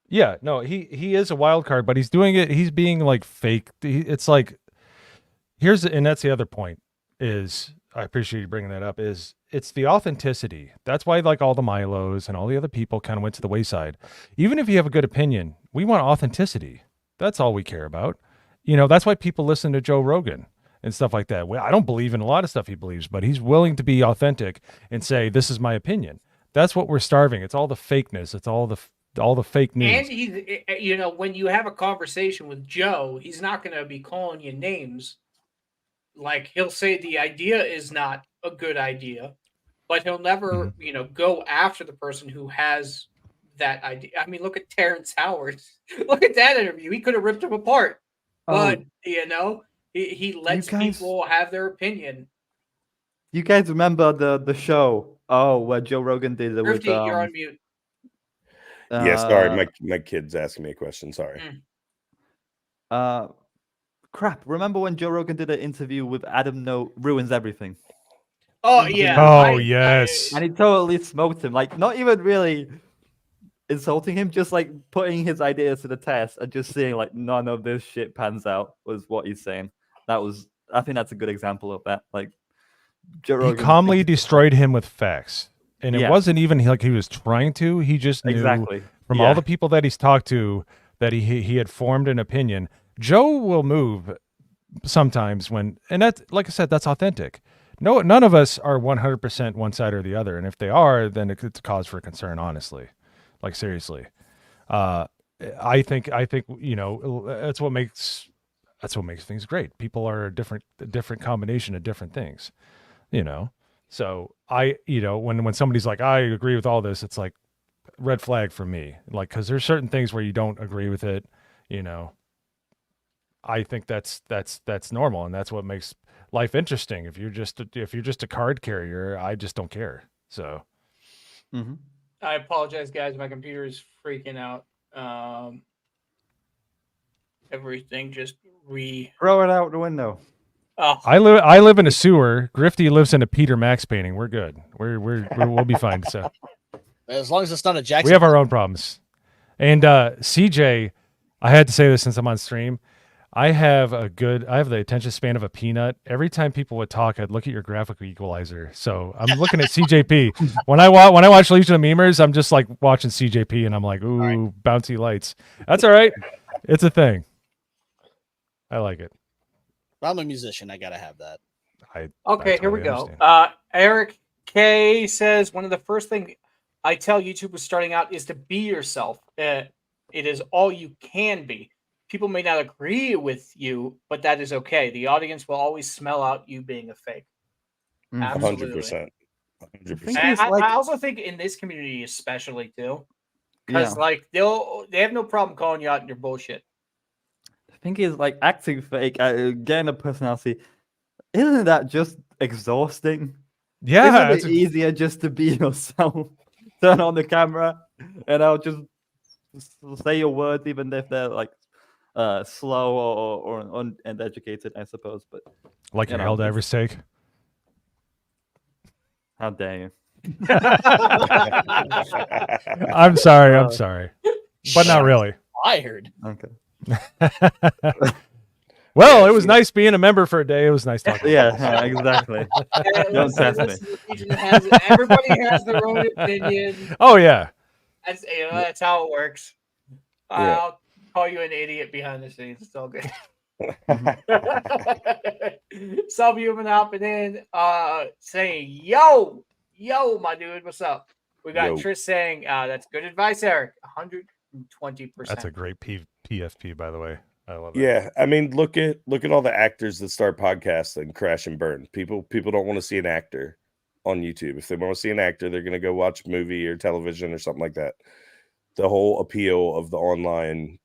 Yeah, no, he is a wild card, but he's doing it. He's being like fake. It's like, and that's the other point, is I appreciate you bringing that up, is it's the authenticity. That's why like all the Milos and all the other people kind of went to the wayside. Even if you have a good opinion, we want authenticity. That's all we care about. You know, that's why people listen to Joe Rogan and stuff like that. Well, I don't believe in a lot of stuff he believes, but he's willing to be authentic and say, this is my opinion. That's what we're starving. It's all the fakeness. It's all the fake news. And he's, you know, when you have a conversation with Joe, he's not going to be calling you names. Like, he'll say the idea is not a good idea, but he'll never, you know, go after the person who has that idea. I mean, look at Terrence Howard. Look at that interview. He could have ripped him apart, but you know, he lets people have their opinion. You guys remember the show? Oh, where Joe Rogan did it with. You're on mute. Yeah, sorry, my kid's asking me a question. Sorry. Crap. Remember when Joe Rogan did an interview with Adam No Ruins Everything? Oh yeah. Oh yes. And he totally smoked him. Like, not even really insulting him, just like putting his ideas to the test and just seeing like none of this shit pans out, was what he's saying. I think that's a good example of that. Like, Joe Rogan, he calmly destroyed him with facts. And it wasn't even like he was trying to. He just knew from all the people that he's talked to that he had formed an opinion. Joe will move sometimes and that's, like I said, that's authentic. No, none of us are 100% one side or the other. And if they are, then it's a cause for concern, honestly. Like, seriously. I think, you know, that's what makes things great. People are a different combination of different things, you know. So when somebody's like, I agree with all this, it's like red flag for me. Like, because there's certain things where you don't agree with it. I think that's normal, and that's what makes life interesting. If you're just a card carrier, I just don't care. So. Mm-hmm. I apologize, guys. My computer is freaking out. Everything just throw it out the window. Oh. I live in a sewer. Grifty lives in a Peter Max painting. We're good. We'll be fine. So As long as it's not a Jackson. we have our own problems. And CJ, I had to say this since I'm on stream. I have the attention span of a peanut. Every time people would talk, I'd look at your graphical equalizer. So I'm looking at CJP. When I watch Legion of Memers, I'm just like watching CJP, and I'm like, ooh, right. Bouncy lights. That's all right. It's a thing. I like it. I'm a musician. I gotta have that. Okay, here we go. Eric K says one of the first things I tell YouTubers starting out is to be yourself. It is all you can be. People may not agree with you, but that is okay. The audience will always smell out you being a fake. 100%. 100%. I also think in this community, especially too, because like they have no problem calling you out in your bullshit. The thing is, like acting fake, getting a personality, isn't that just exhausting? Yeah, isn't it easier just to be yourself? Turn on the camera, and I'll just say your words, even if they're like slow or uneducated, I suppose. But like your Helldiver's take. How dare you? I'm sorry, but not really. Fired. Okay. Well, it was nice being a member for a day. It was nice talking. Yeah, exactly. Don't test me. Everybody has their own opinion. Oh yeah. That's how it works. Yeah. I'll call you an idiot behind the scenes. It's all good. Subhuman hopping in, saying, yo, my dude, what's up? We got Tris saying, that's good advice, Eric. 120%. That's a great PFP, by the way. I love it. Yeah, I mean, look at all the actors that start podcasts and crash and burn. People don't want to see an actor on YouTube. If they want to see an actor, they're going to go watch a movie or television or something like that. The whole appeal of the online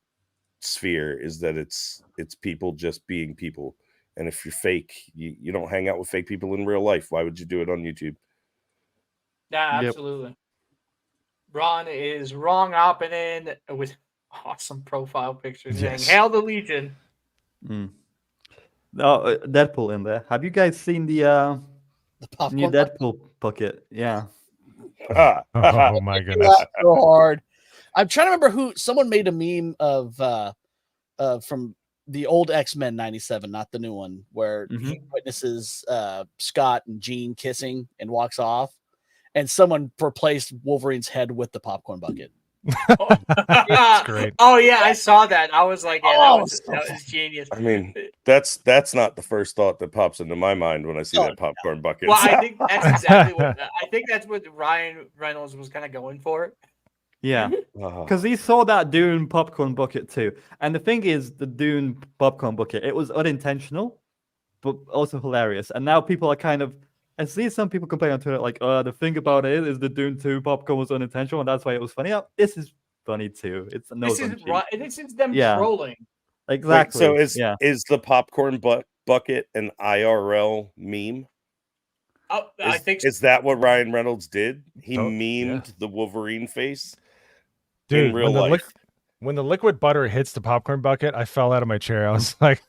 sphere is that it's people just being people. And if you're fake, you don't hang out with fake people in real life. Why would you do it on YouTube? Yeah, absolutely. Yep. Ron is wrong hopping in with awesome profile pictures saying, hail the Legion. No, Deadpool in there. Have you guys seen the new Deadpool bucket? Yeah. Oh my goodness. So hard. I'm trying to remember who someone made a meme of from the old X-Men 97, not the new one, where he witnesses Scott and Jean kissing and walks off, and someone replaced Wolverine's head with the popcorn bucket. That's great. Oh yeah, I saw that. I was like, that was genius. I mean, that's not the first thought that pops into my mind when I see that popcorn bucket. Well, I think that's exactly what Ryan Reynolds was kind of going for. Yeah, because he saw that Dune popcorn bucket too. And the thing is, the Dune popcorn bucket, it was unintentional, but also hilarious. And now people are kind of, I see some people complain on Twitter like, the thing about it is the Dune 2 popcorn was unintentional, and that's why it was funny. Oh, this is funny too. It's this is them trolling. Exactly. Wait, so is the popcorn bucket an IRL meme? I think is that what Ryan Reynolds did? He memed the Wolverine face. Dude, in real life. When the liquid butter hits the popcorn bucket, I fell out of my chair. I was like,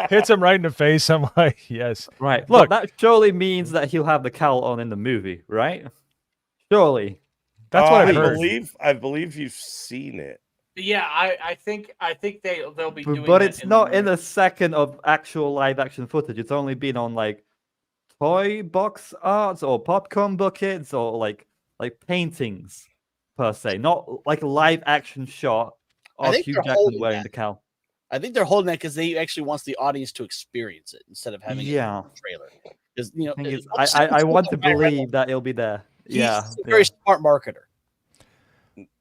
hits him right in the face. I'm like, yes. Right. Look, that surely means that he'll have the cowl on in the movie, right? Surely. That's what I heard. I believe you've seen it. Yeah, I think they'll be doing but that it's not in a second of actual live action footage. It's only been on like toy box arts or popcorn buckets or like paintings per se, not like a live action shot of Hugh Jackman wearing the cowl. I think they're holding that because they actually wants the audience to experience it instead of having it in the trailer. Because I want to believe that it'll be there. He's a very smart marketer.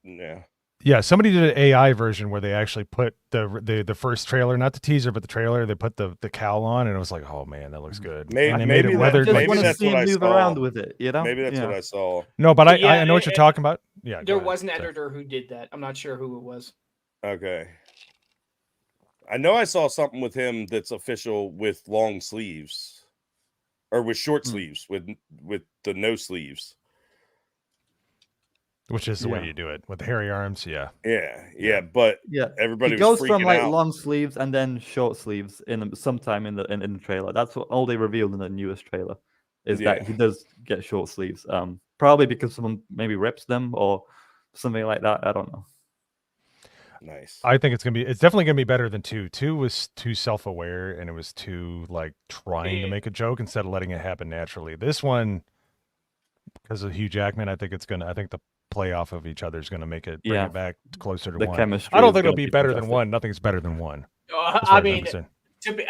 Yeah. Yeah, somebody did an AI version where they actually put the first trailer, not the teaser, but the trailer. They put the cowl on, and it was like, oh man, that looks good. Maybe, And they made it maybe weathered. Just Like, want to that's see what him I move saw. around with it, you know? Maybe that's what I saw. no, but But yeah, I know what you're talking about. Yeah, There go was an ahead. Sorry. editor who did that. I'm not sure who it was. Okay. I know I saw something with him that's official with long sleeves, or with short sleeves, with the no sleeves. Which is the way Yeah. you do it with the hairy arms. Yeah. Yeah, but Yeah, everybody it goes was from freaking like out. long sleeves and then short sleeves sometime in the trailer. That's what all they revealed in the newest trailer is that Yeah. he does get short sleeves. Probably because someone maybe rips them or something like that. I don't know. Nice. I think it's definitely gonna be better than 2. 2 was too self-aware and it was too like trying to make a joke instead of letting it happen naturally. This one, because of Hugh Jackman, I think the play off of each other is gonna make it bring it back closer to The 1. chemistry I don't is think it'll gonna be be better than fantastic. 1. Nothing's better than 1. I mean, to be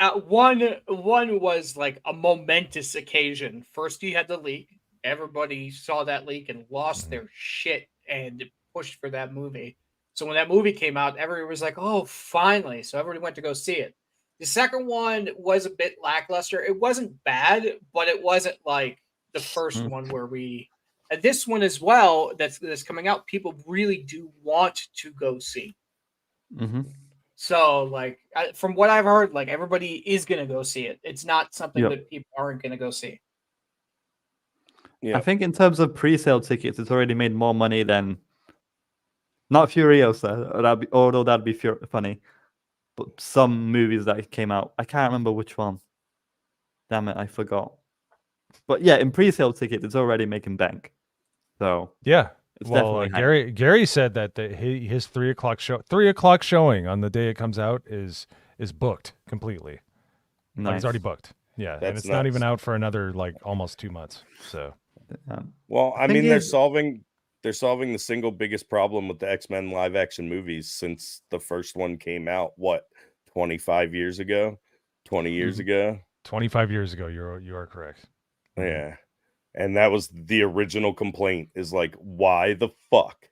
one was like a momentous occasion. First, you had the leak. Everybody saw that leak and lost their shit and pushed for that movie. So when that movie came out, everyone was like, "Oh, finally!" So everybody went to go see it. The second one was a bit lackluster. It wasn't bad, but it wasn't like the first one where we. And this one as well, that's coming out, people really do want to go see. Mm-hmm. So, like, from what I've heard, like everybody is gonna go see it. It's not something that people aren't gonna go see. Yeah, I think in terms of pre-sale tickets, it's already made more money than not Furiosa. Although that'd be funny, but some movies that came out. I can't remember which one. Damn it, I forgot. But yeah, in pre-sale tickets, it's already making bank. So yeah. it's Well, definitely Gary said that his 3:00 showing on the day it comes out is booked completely. nice. Like it's already booked. Yeah, and That's it's not even nuts. out for another like almost 2 months. So Well, I thing mean, they're is- solving the single biggest problem with the X-Men live action movies since the first one came out. What, 25 years ago? 20 years ago? 25 years ago, you are correct. Yeah. And that was the original complaint is like, why the fuck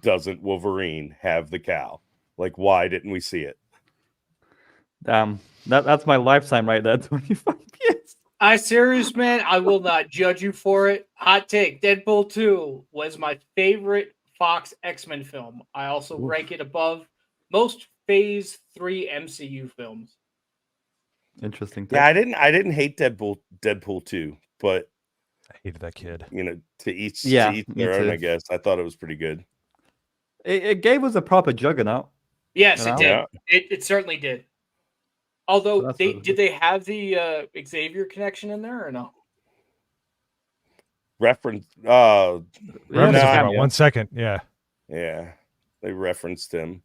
doesn't Wolverine have the cowl? Like, why didn't we see it? Damn, that's my lifetime right there. 25 years. I serious, man. I will not judge you for it. Hot take: Deadpool 2 was my favorite Fox X-Men film. I also rank it above most Phase 3 MCU films. Interesting. Yeah, I didn't hate Deadpool 2, but I hated that kid. you know, to each Yeah, to each me their own, too. I guess. I thought it was pretty good. It gave us a proper juggernaut. Yes, You know? it did. Yeah. It certainly did. Although that's they really they have the Xavier connection in there or no? Reference Reference Nah. about 1 second. Yeah. yeah, they referenced him.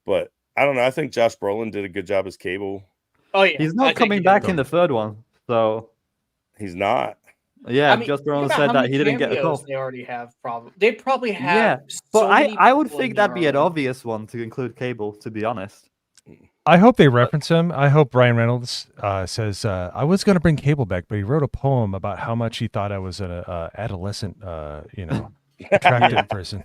But I don't know. I think Josh Brolin did a good job as Cable. Oh yeah, He's I not think coming he back did. in the third one. So He's not. yeah, I mean, Just think Brolin about said how that many he didn't get the cameos call. They already have. They probably have. Yeah, but so many I would people in think that'd be an there already. obvious one to include Cable. To be honest. I hope they reference him. I hope Ryan Reynolds says, I was going to bring Cable back, but he wrote a poem about how much he thought I was an adolescent, attractive person.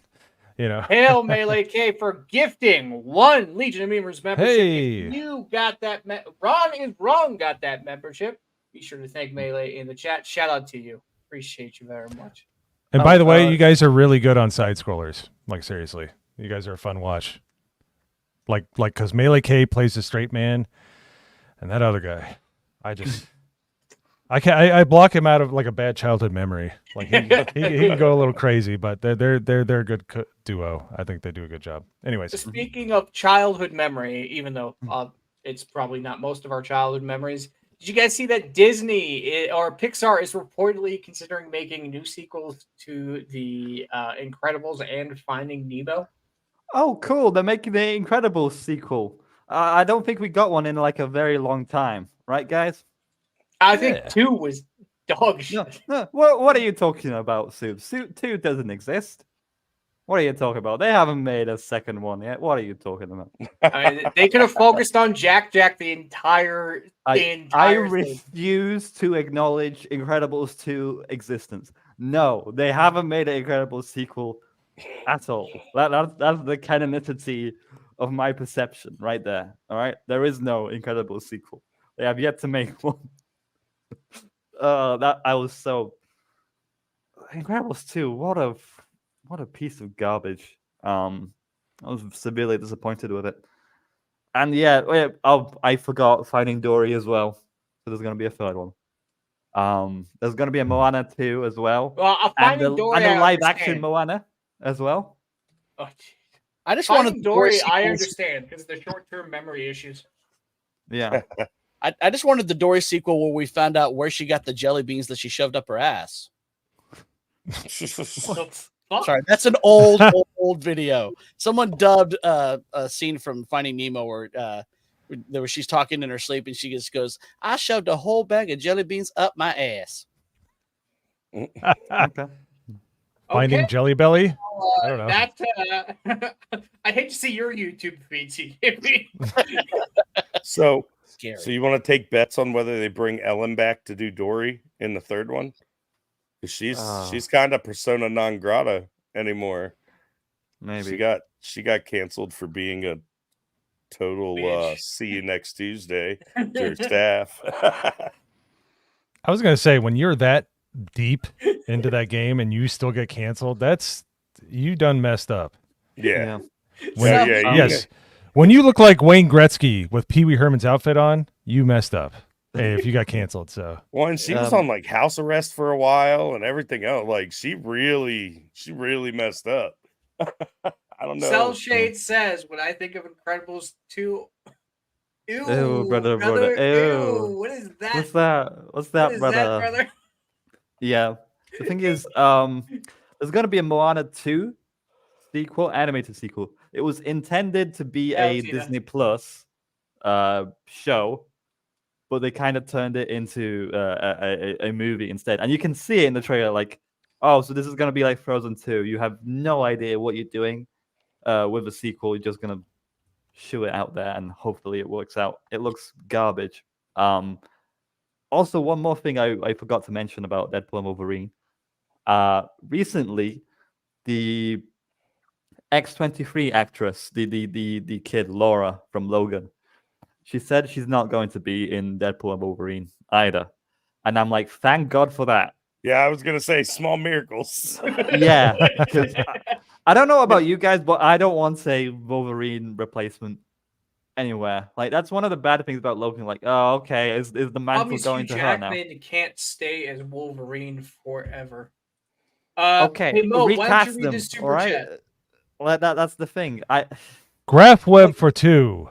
Hail Melee K for gifting 1 Legion of Memers membership. Hey. If you got that, Ron is wrong. Got that membership. Be sure to thank Melee in the chat. Shout out to you. Appreciate you very much. And by the way, you guys are really good on side scrollers. Like seriously, you guys are a fun watch. Like, because Melee K plays the straight man, and that other guy, I block him out of like a bad childhood memory. Like he can go a little crazy, but they're a good duo. I think they do a good job. Anyways, Speaking of childhood memory, even though it's probably not most of our childhood memories, did you guys see that Disney or Pixar is reportedly considering making new sequels to the Incredibles and Finding Nemo? Oh, cool! They're making the Incredibles sequel. I don't think we got one in like a very long time, right, guys? I think 2 was dog shit. No. What are you talking about, Soup? 2 doesn't exist. What are you talking about? They haven't made a second one yet. What are you talking about? They could have focused on Jack the entire I thing. refuse to acknowledge Incredibles 2 existence. No, they haven't made an Incredibles sequel at all. That's the canonicity of my perception right there. All right, there is no Incredibles sequel. They have yet to make one. That I was so Incredibles 2. What a piece of garbage. I was severely disappointed with it. And yeah, I forgot Finding Dory as well. So there's gonna be a third one. There's gonna be a Moana 2 as well. Well, Finding Dory, and a I live action understand. Moana as well. Oh, geez. I just Finding wanted Dory, I sequels. understand because the short-term memory issues. Yeah. I just wanted the Dory sequel where we found out where she got the jelly beans that she shoved up her ass. Fuck. Sorry, that's an old video. Someone dubbed a scene from Finding Nemo where she's talking in her sleep and she just goes, "I shoved a whole bag of jelly beans up my ass." Okay. Finding Okay. Jelly Belly. I don't know. That I'd hate to see your YouTube feed. CKB. So Scary. you want to take bets on whether they bring Ellen back to do Dory in the third one? 'Cause she's kind of persona non grata anymore. Maybe. She got canceled for being a total Bitch. see you next Tuesday to her staff. I was gonna say, when you're that deep into that game and you still get canceled, that's you done messed up. Yeah. Yes. When you look like Wayne Gretzky with Pee Wee Herman's outfit on, you messed up. Hey, if you got canceled, so Well, and she was on like house arrest for a while and everything else. Like she really messed up. I don't know. Cell Shade says, when I think of Incredibles 2, Ew, brother. Ew. What is that? What's that? What is brother? that, brother? Yeah. The thing is, there's gonna be a Moana 2 sequel, animated sequel. It was intended to be a Tina. Disney Plus show, but they kind of turned it into a movie instead. And you can see it in the trailer, like, oh, so this is gonna be like Frozen 2. You have no idea what you're doing with the sequel. You're just gonna shoot it out there, and hopefully it works out. It looks garbage. Also, one more thing I forgot to mention about Deadpool and Wolverine. Recently, the X-23 actress, the kid Laura from Logan, she said she's not going to be in Deadpool and Wolverine either. And I'm like, thank God for that. Yeah, I was gonna say small miracles. Yeah, because I don't know about you guys, but I don't want a Wolverine replacement anywhere. Like, that's one of the bad things about Logan. Like, oh, okay, is the mantle Obviously, going to her now? Jackman can't stay as Wolverine forever. Okay, hey, Mo, why don't you recast read them. this super All right, chat? well, that's the thing. Graph Web for 2.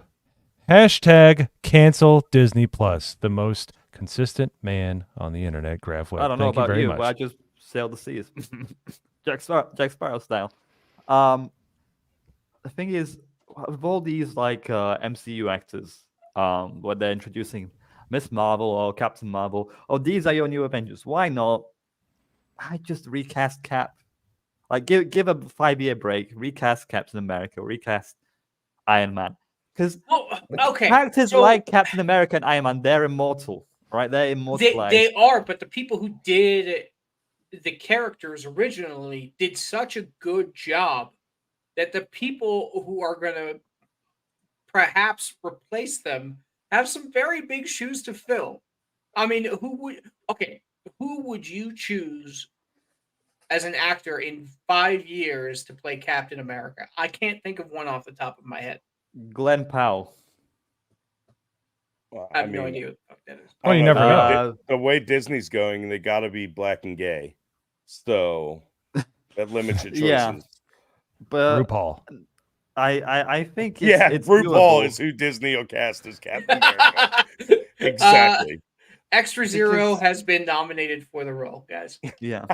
Hashtag cancel Disney Plus. The most consistent man on the internet. Graph Web. I don't know Thank you about very you, much. but I just sailed the seas, Jack Sparrow style. The thing is, with all these like MCU actors, when they're introducing Miss Marvel or Captain Marvel, oh, these are your new Avengers. Why not? I just recast Cap. Like, give a 5-year break. Recast Captain America. Recast Iron Man. Because okay, characters so like Captain America and Iron Man, they're immortal, right? They're immortalized. they are, but the people who did the characters originally did such a good job that the people who are going to perhaps replace them have some very big shoes to fill. I mean, who would you choose as an actor in 5 years to play Captain America? I can't think of one off the top of my head. Glenn Powell. Well, I have no idea what the fuck that is. Well, you never know. The way Disney's going, they got to be black and gay. So that limits your choices. Yeah. But RuPaul. I think it's RuPaul doable. is who Disney will cast as Captain America. Exactly. Extra Zero has been nominated for the role, guys. Yeah.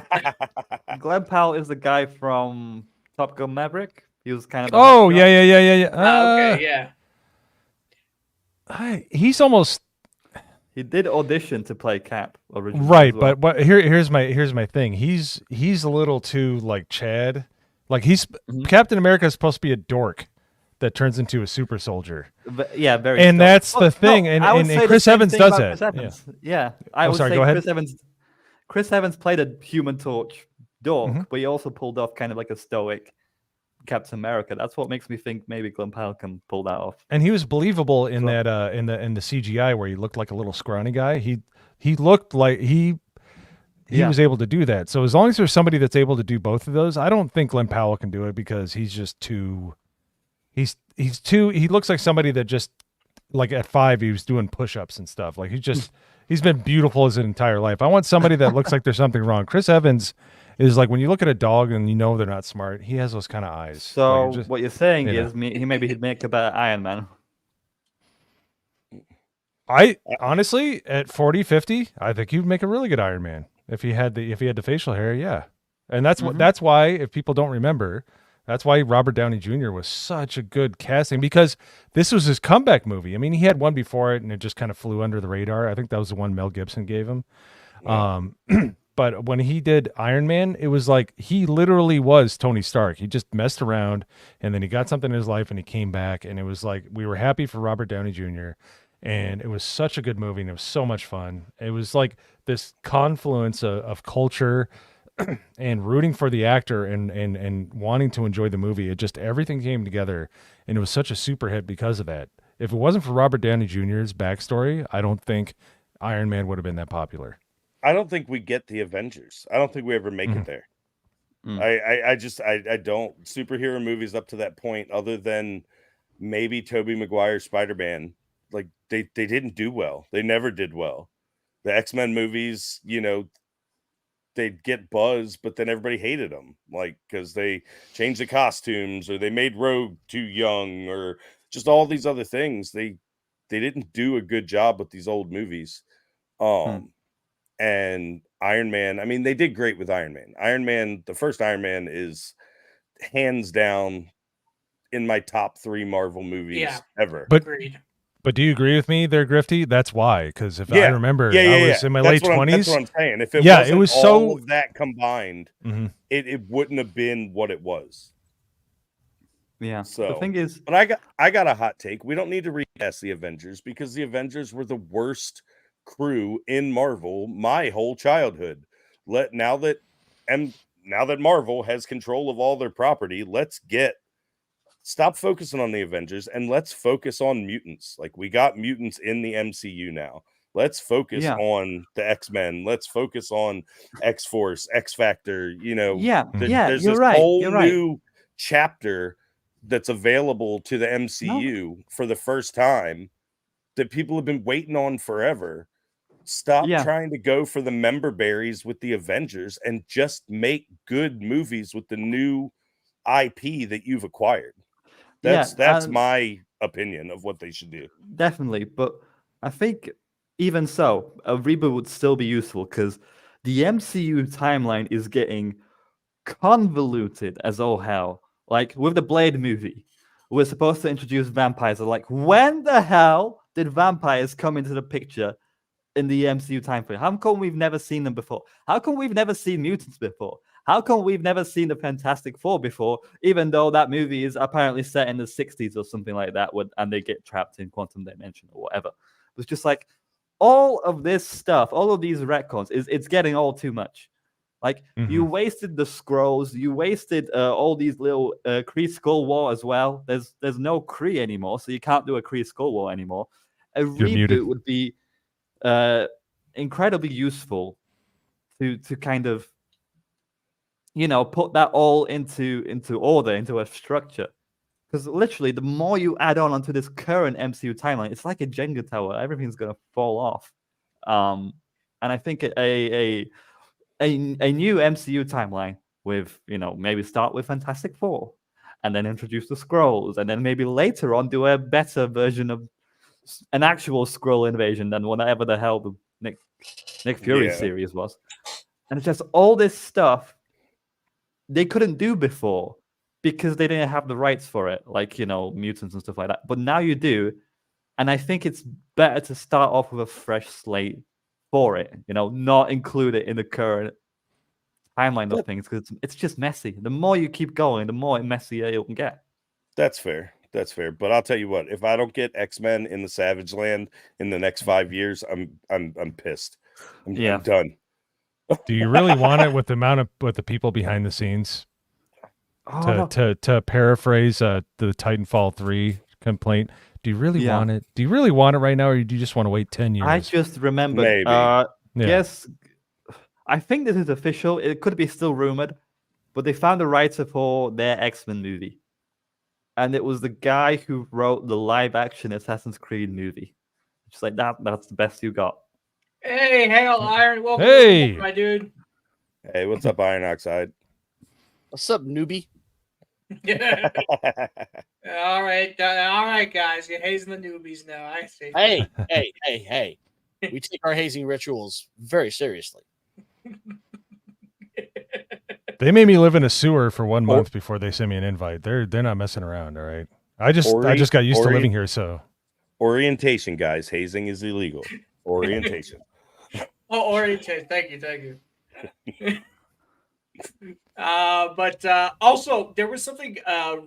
Glenn Powell is the guy from Top Gun Maverick. He was kind of. Oh, yeah. Okay, yeah. He's almost He did audition to play Cap originally. right, as well. but here's my thing. He's a little too like Chad. Like Captain America is supposed to be a dork that turns into a super soldier. Yeah, very. And strong. that's the thing. I would And say the Chris same Evans thing does about that. Chris Evans. Yeah, I would sorry, say go ahead. Chris Evans played a Human Torch dork, Mhm. but he also pulled off kind of like a stoic Captain America. That's what makes me think maybe Glenn Powell can pull that off. And he was believable in So- that in the CGI where he looked like a little scrawny guy. He looked like he Yeah. was able to do that. So as long as there's somebody that's able to do both of those, I don't think Glenn Powell can do it because he's just too. He's too. He looks like somebody that just like at 5 he was doing push-ups and stuff. Like he's been beautiful his entire life. I want somebody that looks like there's something wrong. Chris Evans is like when you look at a dog and you know they're not smart. He has those kind of eyes. So Like, what you're saying you know. is he'd make a better Iron Man. I honestly at 40, 50, I think he'd make a really good Iron Man if he had the facial hair. Yeah, and that's why if people don't remember. That's why Robert Downey Jr. was such a good casting because this was his comeback movie. I mean, he had one before it and it just kind of flew under the radar. I think that was the one Mel Gibson gave him. Yeah. But when he did Iron Man, it was like he literally was Tony Stark. He just messed around and then he got something in his life and he came back. And it was like we were happy for Robert Downey Jr. And it was such a good movie and it was so much fun. It was like this confluence of culture and rooting for the actor and wanting to enjoy the movie. It just everything came together and it was such a super hit because of that. If it wasn't for Robert Downey Jr.'s backstory, I don't think Iron Man would have been that popular. I don't think we get the Avengers. I don't think we ever make it there. I don't. Superhero movies up to that point, other than maybe Tobey Maguire Spider-Man, like they didn't do well. They never did well. The X-Men movies, you know, they'd get buzz, but then everybody hated them, like because they changed the costumes or they made Rogue too young or just all these other things. They didn't do a good job with these old movies. And Iron Man, I mean, they did great with Iron Man. Iron Man, the first Iron Man is hands down in my top 3 Marvel movies ever. Agreed. But do you agree with me there, Grifty? That's why, because if I remember, I was in my late 20s. That's what I'm saying. If it it was all of that combined, it wouldn't have been what it was. Yeah. So the thing is, but I got a hot take. We don't need to recast the Avengers because the Avengers were the worst crew in Marvel my whole childhood. Now that Marvel has control of all their property, stop focusing on the Avengers and let's focus on mutants. Like we got mutants in the MCU now. Let's focus on the X-Men. Let's focus on X-Force, X-Factor, you know. There's this whole new chapter that's available to the MCU for the first time that people have been waiting on forever. Stop trying to go for the member berries with the Avengers and just make good movies with the new IP that you've acquired. That's my opinion of what they should do. Definitely, but I think even so, a reboot would still be useful because the MCU timeline is getting convoluted as all hell. Like with the Blade movie, we're supposed to introduce vampires. Like, when the hell did vampires come into the picture in the MCU timeframe? How come we've never seen them before? How come we've never seen mutants before? How come we've never seen the Fantastic Four before, even though that movie is apparently set in the 60s or something like that, and they get trapped in quantum dimension or whatever? It's just like all of this stuff, all of these retcons, it's getting all too much. Like, you wasted the Skrulls, you wasted all these little Kree Skull War as well. There's no Kree anymore, so you can't do a Kree Skull War anymore. A reboot would be incredibly useful to kind of, you know, put that all into order, into a structure. Because literally, the more you add onto this current MCU timeline, it's like a Jenga tower. Everything's gonna fall off. And I think a new MCU timeline with, you know, maybe start with Fantastic Four, and then introduce the Skrulls, and then maybe later on do a better version of an actual Skrull invasion than whatever the hell the Nick Fury series was. And it's just all this stuff they couldn't do before because they didn't have the rights for it, like, you know, mutants and stuff like that. But now you do, and I think it's better to start off with a fresh slate for it, you know, not include it in the current timeline of things, because it's just messy. The more you keep going, the more messier you'll get. That's fair. But I'll tell you what, if I don't get X-Men in the Savage Land in the next 5 years, I'm pissed. I'm done. Do you really want it with the people behind the scenes? Oh, To paraphrase the Titanfall 3 complaint, do you really Yeah. want it? Do you really want it right now, or do you just want to wait 10 years? I just remembered. Maybe. Yeah. Yes, I think this is official. It could be still rumored, but they found the writer for their X-Men movie, and it was the guy who wrote the live-action Assassin's Creed movie. Just like that. That's the best you got. Hey, Hail Iron, welcome, Hey! my dude. Hey, what's up, Iron Oxide? What's up, newbie? all right, guys. You're hazing the newbies now. I see. Hey. We take our hazing rituals very seriously. They made me live in a sewer for 1 month before they sent me an invite. They're not messing around, all right? I just got used to living here, so orientation, guys. Hazing is illegal. Orientation. Oh, orientation. Thank you. But also, there was something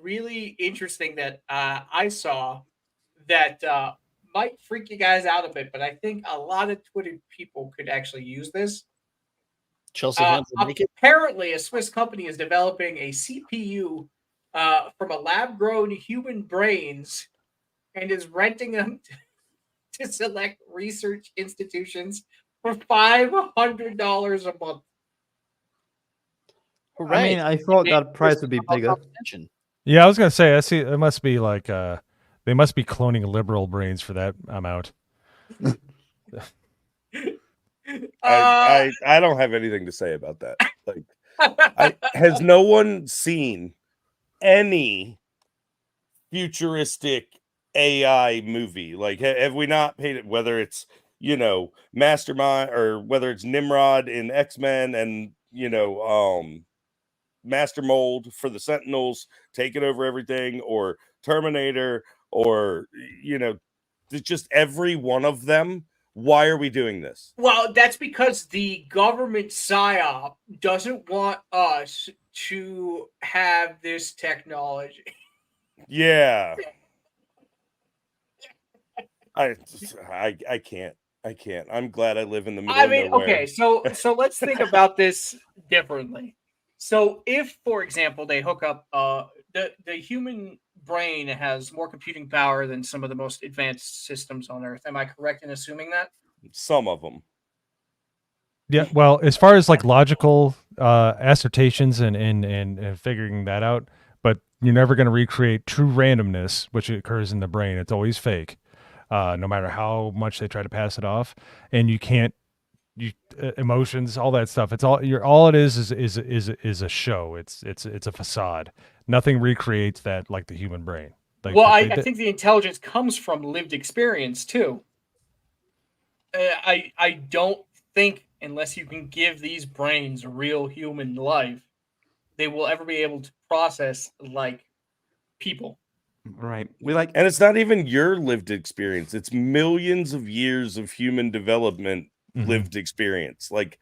really interesting that I saw that might freak you guys out a bit, but I think a lot of Twitter people could actually use this. Chelsea Handler, make it. Apparently, a Swiss company is developing a CPU from a lab-grown human brains and is renting them to select research institutions for $500 a month. Hooray. I mean, I thought that price would be bigger. yeah, I was gonna say I see it must be like they must be cloning liberal brains for that amount. I don't have anything to say about that. Like, has no one seen any futuristic AI movie? Like, have we not paid it? Whether it's Mastermind or whether it's Nimrod in X-Men and Master Mold for the Sentinels taking over everything, or Terminator, or just every one of them. Why are we doing this? Well, that's because the government PSYOP doesn't want us to have this technology. Yeah. I can't. I'm glad I live in the middle of nowhere. Okay, so let's think about this differently. So if, for example, they hook up the human brain has more computing power than some of the most advanced systems on Earth. Am I correct in assuming that? Some of them. Yeah, well, as far as like logical assertions and figuring that out, but you're never going to recreate true randomness, which occurs in the brain. It's always fake, no matter how much they try to pass it off. And you can't, emotions, all that stuff. It's all it is a show. It's a facade. Nothing recreates that like the human brain. Like, well, I think the intelligence comes from lived experience too. I don't think, unless you can give these brains real human life, they will ever be able to process like people. Right. And it's not even your lived experience. It's millions of years of human development lived experience. Like,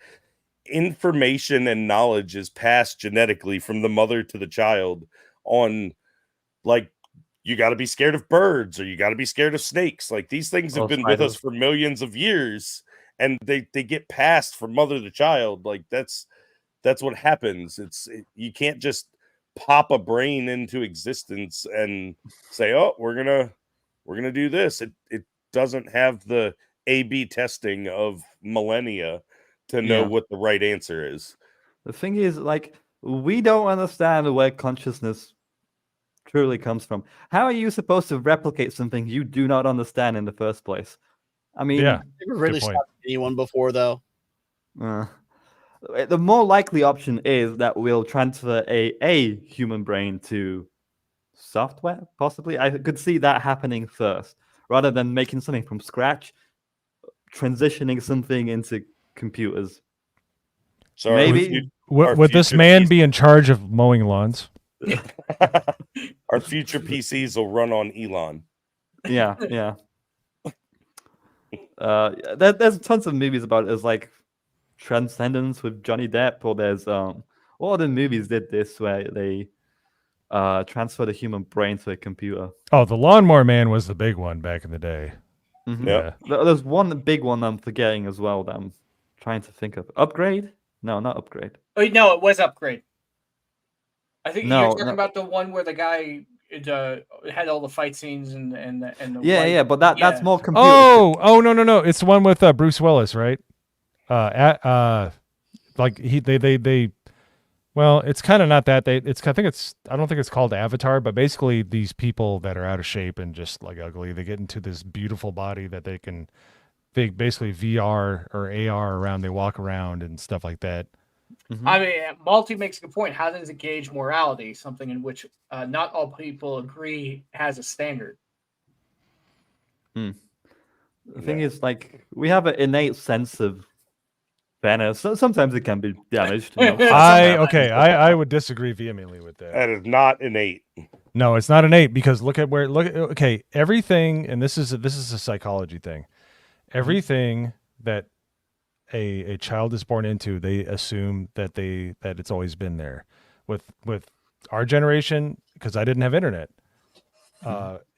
information and knowledge is passed genetically from the mother to the child on, like, you got to be scared of birds, or you got to be scared of snakes. Like, these things have been with us for millions of years, and they get passed from mother to child. Like, that's what happens. You can't just pop a brain into existence and say, oh, we're gonna do this. It doesn't have the A/B testing of millennia to know what the right answer is. The thing is, like, we don't understand where consciousness truly comes from. How are you supposed to replicate something you do not understand in the first place? I mean, never really stopped anyone before, though. The more likely option is that we'll transfer a human brain to software, possibly. I could see that happening first, rather than making something from scratch, transitioning something into computers. So maybe would this man be in charge of mowing lawns? Our future PCs will run on Elon. Yeah. There's tons of movies about it. There's like Transcendence with Johnny Depp, or there's all the movies did this where they transfer the human brain to a computer. Oh, the Lawnmower Man was the big one back in the day. Yeah. There's one big one I'm forgetting as well that I'm trying to think of. Upgrade? No, not Upgrade. Oh no, it was Upgrade. I think No, you're talking no. about the one where the guy had all the fight scenes and the Yeah, wife. yeah, but that's Yeah. more computer. Oh, no. It's the one with Bruce Willis, right? Like they. Well, it's kind of not that. I don't think it's called Avatar, but basically these people that are out of shape and just like ugly, they get into this beautiful body that they basically VR or AR around. They walk around and stuff like that. Mhm. I mean, Malty makes a good point. How does it gauge morality? Something in which not all people agree has a standard. The thing is, like, we have an innate sense of fairness. So sometimes it can be damaged. You know? I would disagree vehemently with that. That is not innate. No, it's not innate because look at everything, and this is a psychology thing. Everything that a child is born into, they assume that it's always been there. With our generation, because I didn't have internet,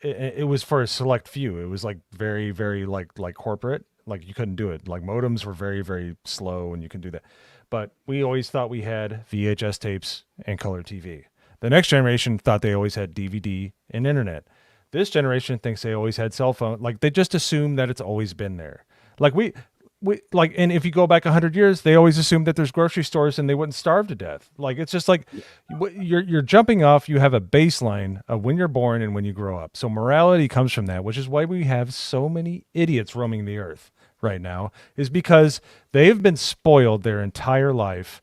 it was for a select few. It was like very, very like corporate. Like you couldn't do it. Like modems were very, very slow, and you can do that. But we always thought we had VHS tapes and color TV. The next generation thought they always had DVD and internet. This generation thinks they always had cell phone. Like they just assume that it's always been there. Like we like, and if you go back 100 years, they always assumed that there's grocery stores and they wouldn't starve to death. Like it's just like you're jumping off. You have a baseline of when you're born and when you grow up. So morality comes from that, which is why we have so many idiots roaming the earth right now, is because they've been spoiled their entire life.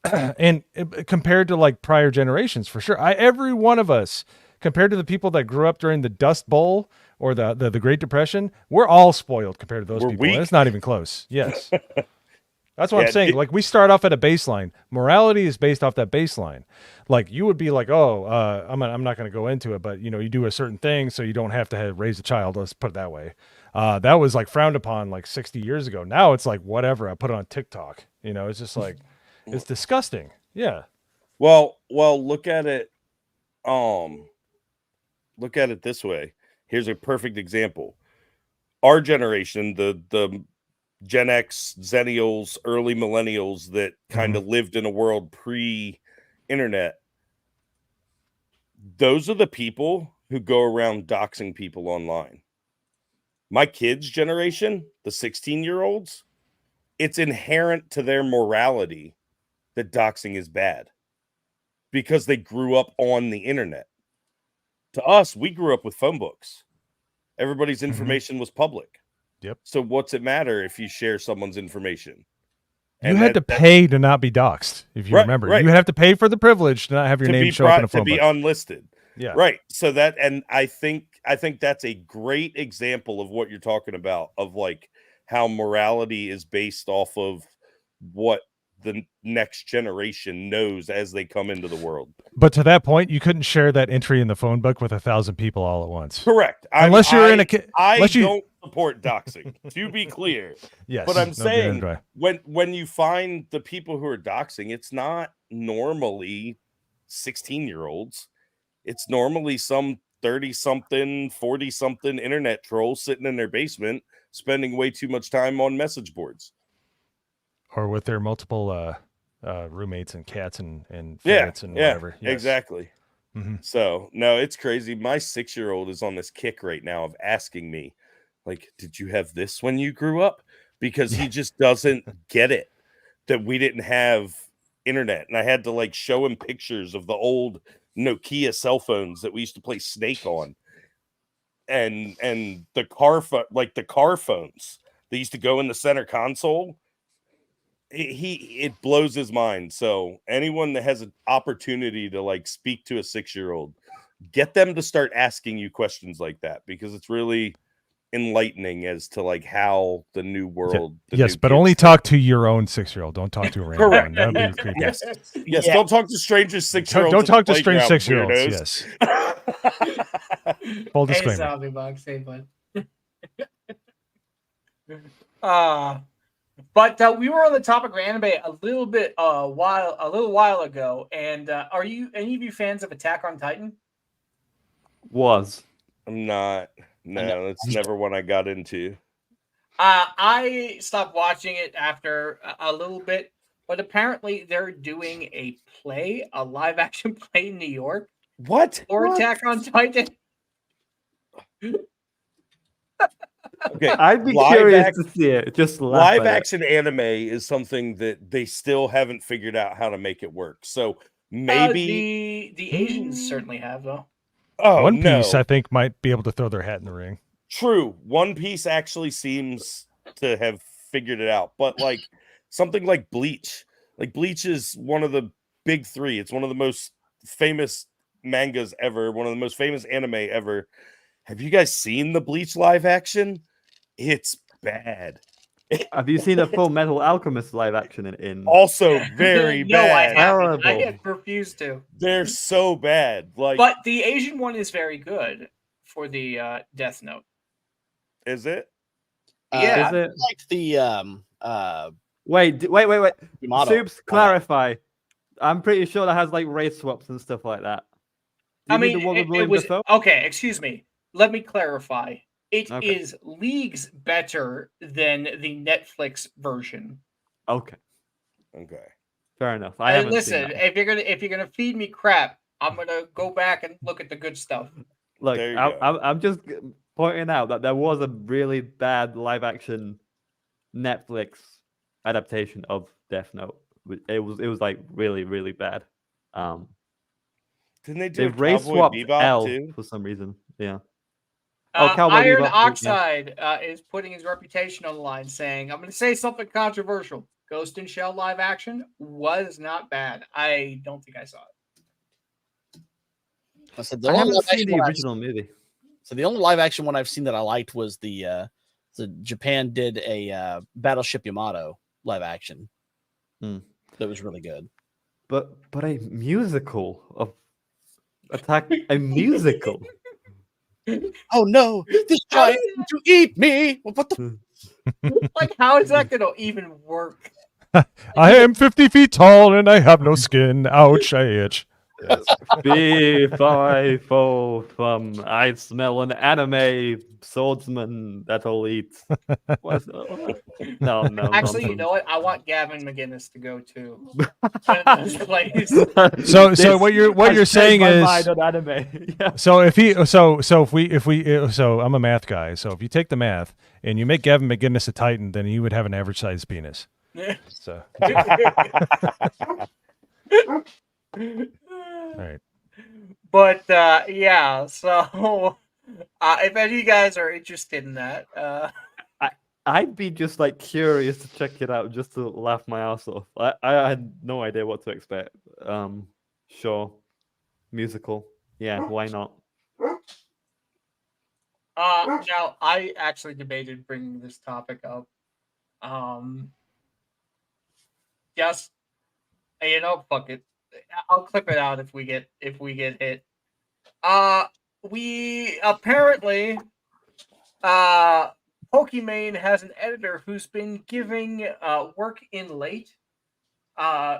And compared to like prior generations, for sure, every one of us, compared to the people that grew up during the Dust Bowl or the Great Depression, we're all spoiled compared to those people. And it's not even close. Yes. That's what I'm saying. Like we start off at a baseline. Morality is based off that baseline. Like you would be like, I'm not going to go into it, but you do a certain thing so you don't have to raise a child. Let's put it that way. That was like frowned upon like 60 years ago. Now it's like whatever. I put it on TikTok. It's just like it's disgusting. Yeah. Well, look at it. Look at it this way. Here's a perfect example. Our generation, the Gen X, Zennials, early millennials that kind of lived in a world pre-internet. Those are the people who go around doxing people online. My kids' generation, the 16-year-olds, it's inherent to their morality that doxing is bad because they grew up on the internet. To us, we grew up with phone books. Everybody's information was public. Yep. So what's it matter if you share someone's information? You had to pay to not be doxxed, if you remember. Right. You have to pay for the privilege to not have your name show up in a phone book. To be unlisted. Yeah. Right. So and I think that's a great example of what you're talking about, of like how morality is based off of what the next generation knows as they come into the world. But to that point, you couldn't share that entry in the phone book with 1,000 people all at once. Correct. Unless you're in a don't support doxing, to be clear. Yes. But I'm saying when you find the people who are doxing, it's not normally 16-year-olds. It's normally some 30-something, 40-something internet troll sitting in their basement spending way too much time on message boards. Or with their multiple roommates and cats and ferrets and whatever. Yes. Exactly. Mm-hmm. So, no, it's crazy. My 6-year-old is on this kick right now of asking me, like, did you have this when you grew up? Because he just doesn't get it that we didn't have internet. And I had to like show him pictures of the old Nokia cell phones that we used to play Snake on. And the car phones, they used to go in the center console. It blows his mind. So anyone that has an opportunity to like speak to a 6-year-old, get them to start asking you questions like that, because it's really enlightening as to like how the new world. Yes, but only talk to your own 6-year-old. Don't talk to a random one. That would be creepy. Yes. Don't talk to strangers 6-year-olds. Don't talk to strange 6-year-olds. Yes. Full disclaimer. Hey, zombie box. Hey, bud. But we were on the topic of anime a little while ago, and are any of you fans of Attack on Titan? I'm not. No, it's never one I got into. I stopped watching it after a little bit. but apparently they're doing a live action play in New York What? for Attack on Titan. Okay, I'd be live curious act- to see it. Just laugh live at it. action anime is something that they still haven't figured out how to make it work. So maybe the Asians certainly have though. oh One Piece, no, I think, might be able to throw their hat in the ring. true. One Piece actually seems to have figured it out, but like something like Bleach is one of the big three. It's one of the most famous mangas ever, one of the most famous anime ever. Have you guys seen the Bleach live action? It's bad. Have you seen a Full Metal Alchemist live action in? Also very No, I bad. haven't. I Terrible. had refused to. They're so bad. Like, But the Asian one is very good for the Death Note. is it? Yeah. Is it? Like the Wait. Yamato. Soups, clarify. I'm pretty sure that has like race swaps and stuff like that. Do I you mean mean, the one with it William was Dafoe? okay. Excuse me. Let me clarify. It is Okay. leagues better than the Netflix version. Okay, Okay. fair enough. I haven't Listen, seen that. if you're gonna feed me crap, I'm gonna go back and look at the good stuff. Look, There you go. I'm just pointing out that there was a really bad live action Netflix adaptation of Death Note. It was like really bad. Didn't they do They a race Cowboy swapped Bebop L too? for some reason. Yeah. Oh, Cowboy Iron Bebop, yeah. Oxide is putting his reputation on the line, saying, "I'm going to say something controversial. Ghost in Shell live action was not bad. I don't think I saw it." I said I haven't seen the original movie. So the only live action one I've seen that I liked was the Japan did a Battleship Yamato live action. That was really good. But a musical of Attack, a musical. Oh no, this giant is going to eat me. What the? Like, how is that going to even work? I am 50 feet tall and I have no skin. Ouch, I itch. B5 from I smell an anime swordsman that'll eat. No. Actually, you nonsense. know what? I want Gavin McGinnis to go too. So This what you're has changed saying my is mind on anime. Yeah. so if I'm a math guy. So if you take the math and you make Gavin McGinnis a Titan, then you would have an average sized penis. So all right. But yeah, so if any of you guys are interested in that, I'd be just like curious to check it out just to laugh my ass off. I had no idea what to expect. Sure, musical. Yeah, why not? now I actually debated bringing this topic up. Just fuck it. I'll clip it out if we get hit. We apparently Pokimane has an editor who's been giving work in late.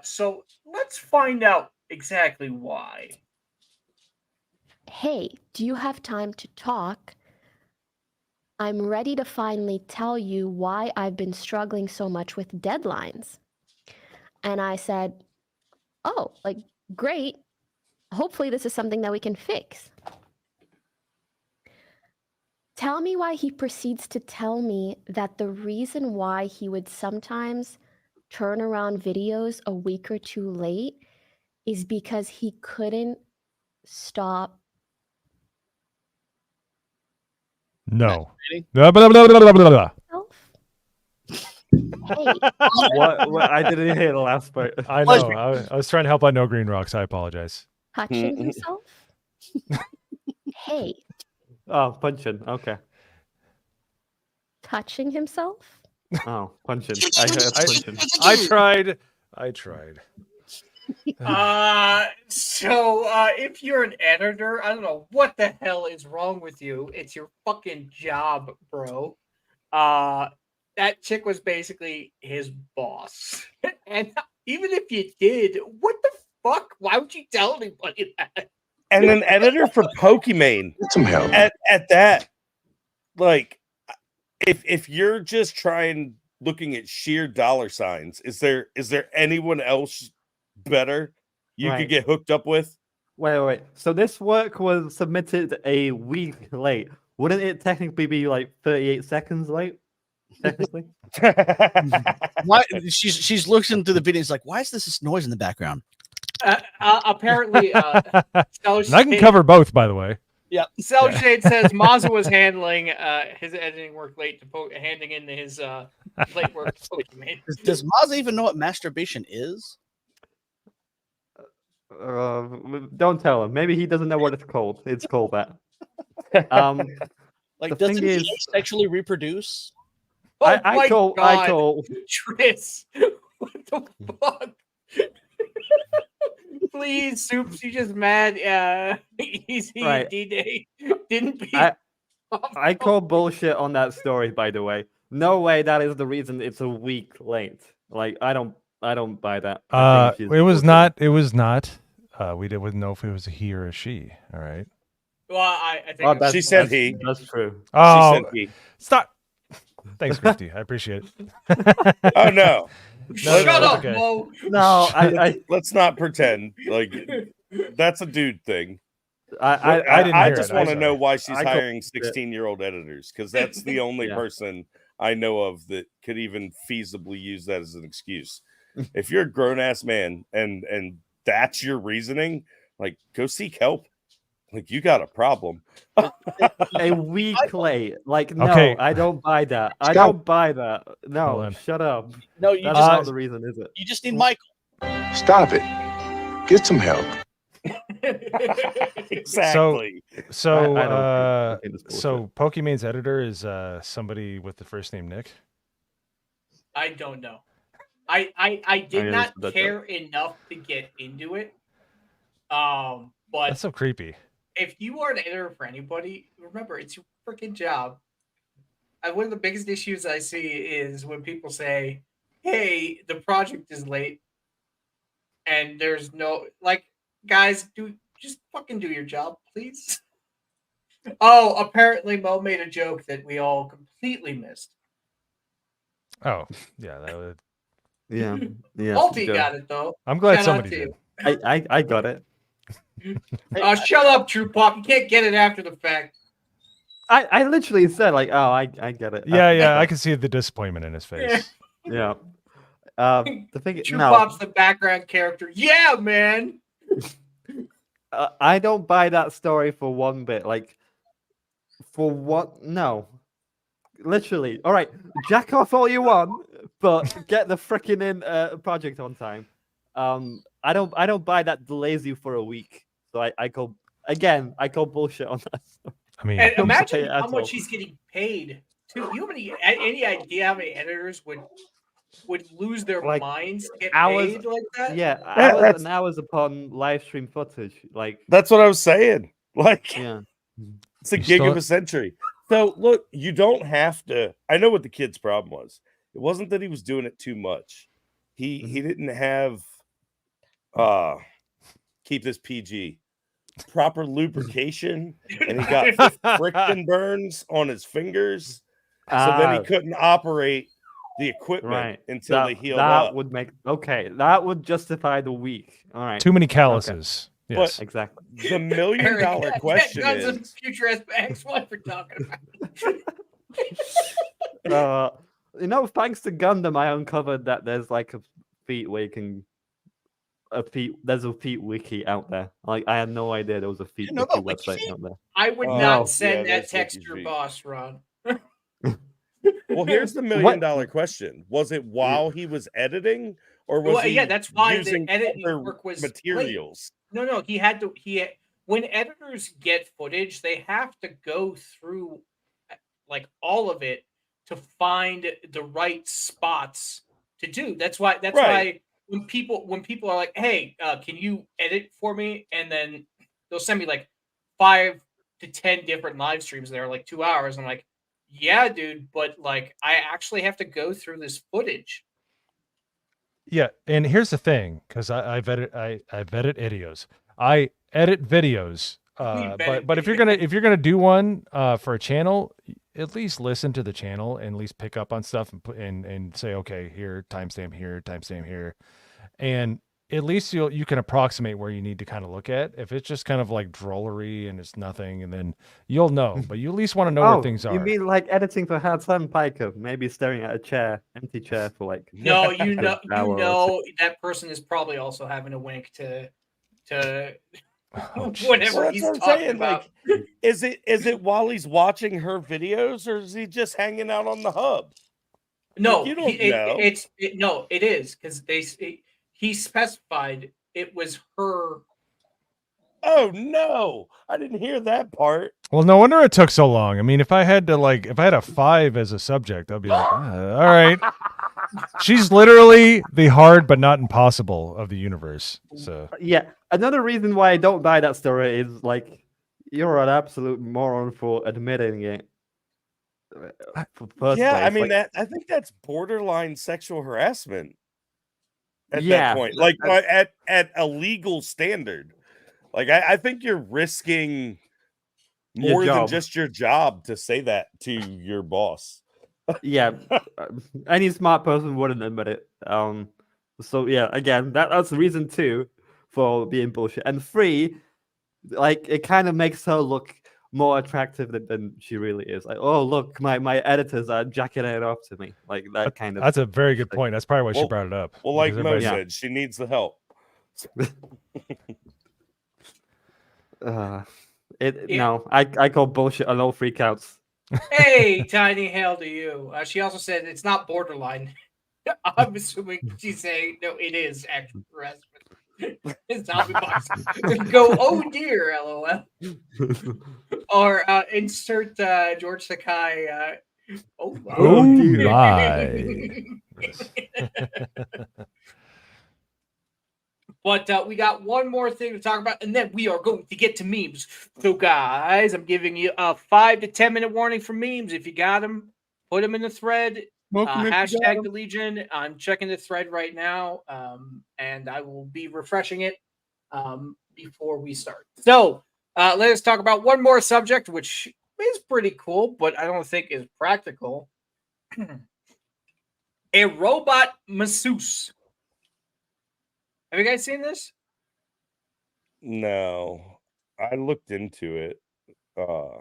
So let's find out exactly why. Hey, do you have time to talk? I'm ready to finally tell you why I've been struggling so much with deadlines. And I said, oh, like, great. Hopefully this is something that we can fix. Tell me why he proceeds to tell me that the reason why he would sometimes turn around videos a week or two late is because he couldn't stop. No. Blah, Blah, blah, blah, blah, blah, blah. Hey, What? I didn't hear the last part. I know. I was trying to help out No Green Rocks. I apologize. touching himself? Hey, Oh, punching. Okay. touching himself? Oh, punching. I heard punching. I tried. So if you're an editor, I don't know what the hell is wrong with you. It's your fucking job, bro. That chick was basically his boss. And even if you did, what the fuck? Why would you tell anybody that? And an editor for Pokimane Some help. at that, like, if you're just trying looking at sheer dollar signs, is there anyone else better you could Right. get hooked up with? Wait. So this work was submitted a week late. Wouldn't it technically be like 38 seconds late? Technically. Why she's looking through the video. It's like, why is this noise in the background? Apparently, And I can cover both, by the way. Yeah. Cell Shade says Mazza was handling his editing work late to handing in his late work. Does Maz even know what masturbation is? Don't tell him. Maybe he doesn't know what it's called. It's called that. Like, the doesn't thing he is, sexually reproduce? Oh I my call God. Tris, what the fuck? Please, Soups, you just mad. Easy Right. D-Day didn't be. I call bullshit on that story, by the way. No way that is the reason it's a week late. Like, I don't buy that. It was not. We didn't know if it was a he or a she. All right. Well, I think she said he. That's true. Oh, she said he. Stop. Thanks, Grifty. I appreciate it. Oh no. Shut up, okay. Mo. No, let's not pretend like that's a dude thing. I just want to know why she's I call- hiring 16-year-old editors, because that's the only Yeah. person I know of that could even feasibly use that as an excuse. If you're a grown-ass man and that's your reasoning, like, go seek help. Like, you got a problem. A week late. Like, no, Okay. I don't buy that. I Scott. don't buy that. Hold No, on. shut up. No, you That's just not the reason, is it? you just need Michael. Stop it. Get some help. Exactly. So, I don't think it's so Pokemon's editor is somebody with the first name Nick. I don't know. I did I not understood that care enough to get into it. But That's so creepy. if you are an editor for anybody, remember it's your freaking job. One of the biggest issues I see is when people say, "Hey, the project is late," and there's no guys, just fucking do your job, please. Oh, apparently Mo made a joke that we all completely missed. Oh, yeah. That would... Yeah. Multi go. got it though. I'm glad Shout out somebody to did. you. I got it. Shut up, True Pop. You can't get it after the fact. I literally said, like, oh, I get it. Yeah. I can see the disappointment in his face. Yeah. The thing True no, Pop's the background character. Yeah, man. I don't buy that story for one bit. Like, for what? No. Literally. All right, jack off all you want, but get the freaking in project on time. I don't buy that delays you for a week. So I call bullshit on that. I mean, And don't imagine say it how at much all. he's getting paid. Too. You have any idea how many editors would lose their Like, minds to get hours- paid like that? Yeah, that's- hours and hours upon live stream footage. Like, That's what I was saying. Like, yeah. it's a You gig still- of a century. So look, you don't have to. I know what the kid's problem was. It wasn't that he was doing it too much. He didn't have keep this PG, proper lubrication, and he got friction burns on his fingers. So then he couldn't operate the equipment Right. until they healed that up. would make that would justify the week. All right. too many calluses. Yes. Exactly. The $1 million question Guns is, and future ex-wife we're talking about. Thanks to Gundam, I uncovered that there's like a feat where you can there's a feat wiki out there. Like, I had no idea there was a feat know wiki about wiki website feet? out there. I would Oh, not yeah, send that that's text to Wiki's your feet. boss, Ron. well, here's the $1 million question. Was it while he was editing, or was Well, he yeah, that's why the using editing other work was materials? No, he had to. When editors get footage, they have to go through like all of it to find the right spots to do. That's why. That's Right. why when people are like, "Hey, can you edit for me?" and then they'll send me like 5 to 10 different live streams that are like 2 hours. I'm like, "Yeah, dude, but like I actually have to go through this footage." Yeah, and here's the thing, because I've edit videos. I edit videos. But if you're gonna do one for a channel, at least listen to the channel and at least pick up on stuff and say, okay, here, timestamp here, and at least you can approximate where you need to kind of look at. If it's just kind of like drollery and it's nothing, and then you'll know, but you at least want to know where things are. You mean like editing for Hasan Piker, maybe staring at a empty chair for like No, you know that person is probably also having a wink to whatever Well, he's that's what I'm talking saying. about. Like, is it while he's watching her videos, or is he just hanging out on the hub? No, Like, you don't know. It is because he specified it was her. Oh no, I didn't hear that part. Well, no wonder it took so long. I mean, if I had a 5 as a subject, I'd be like, all right. She's literally the hard but not impossible of the universe. So yeah. Another reason why I don't buy that story is like you're an absolute moron for admitting it. Yeah, I mean I think that's borderline sexual harassment. At that point, like at a legal standard, like I think you're risking more than just your job to say that to your boss. Yeah, any smart person wouldn't admit it. So yeah, again, that's the reason 2 for being bullshit, and 3, like it kind of makes her look more attractive than she really is. Like, oh look, my editors are jacking it off to me, like that kind of. That's a very good point. That's probably why she brought it up. Well, like Mo said, she needs the help. No, I call bullshit on all 3 counts. Hey, tiny hail to you. She also said it's not borderline. I'm assuming she's saying no, it is actual harassment. Zombie box. Go, oh dear, LOL. Or insert George Sakai. Oh my. But we got one more thing to talk about, and then we are going to get to memes. So, guys, I'm giving you a 5 to 10 minute warning for memes. If you got them, put them in the thread. Hashtag the Legion. I'm checking the thread right now, and I will be refreshing it before we start. So, let us talk about one more subject, which is pretty cool, but I don't think is practical. A robot masseuse. Have you guys seen this? No, I looked into it a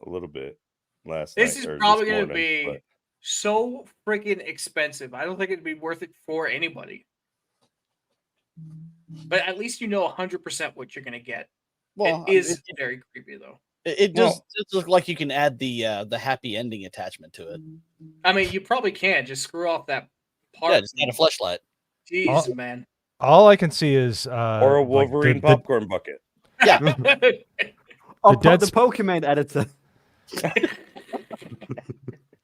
little bit last night. This is probably going to be so freaking expensive. I don't think it'd be worth it for anybody. But at least you know 100% what you're going to get. Well, it is very creepy, though. It does look like you can add the happy ending attachment to it. I mean, you probably can. Just screw off that part. Yeah, just add a fleshlight. Jeez, man. All I can see is or a Wolverine popcorn bucket. Yeah. The Pokemon editor.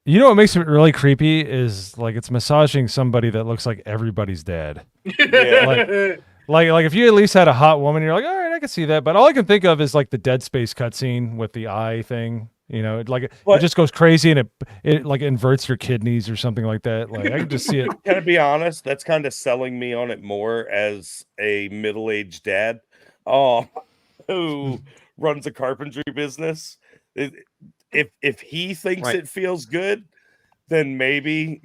You know what makes it really creepy is like it's massaging somebody that looks like everybody's dad. Yeah. Like if you at least had a hot woman, you're like, all right, I can see that. But all I can think of is like the Dead Space cutscene with the eye thing. You know, like it just goes crazy and it like inverts your kidneys or something like that. Like I can just see it. Can I be honest? That's kind of selling me on it more as a middle-aged dad, who runs a carpentry business. If he thinks it feels good, then maybe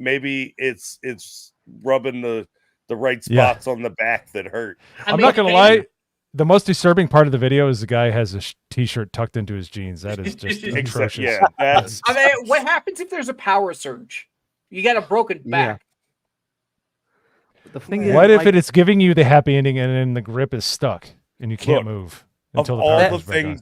it's rubbing the right spots on the back that hurt. I'm not gonna lie. The most disturbing part of the video is the guy has a t-shirt tucked into his jeans. That is just atrocious. Yeah, that's. I mean, what happens if there's a power surge? You got a broken back. Yeah. The thing is, what if it's giving you the happy ending and then the grip is stuck and you can't move until the power all the things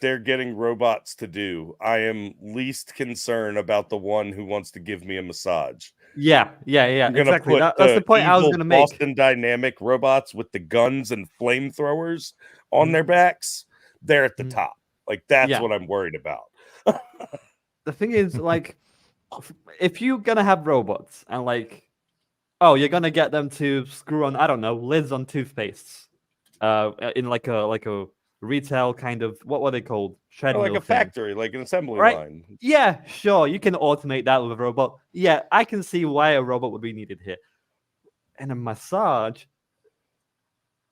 they're getting robots to do? I am least concerned about the one who wants to give me a massage. Yeah, exactly. That's the point I was going to make. Boston Dynamic robots with the guns and flamethrowers on their backs, they're at the top. Like, that's what I'm worried about. The thing is, like, if you're going to have robots and, like, you're going to get them to screw on, I don't know, lids on toothpastes in, like a retail kind of, what were they called? Like a factory, like an assembly line. Yeah, sure. You can automate that with a robot. Yeah, I can see why a robot would be needed here. And a massage,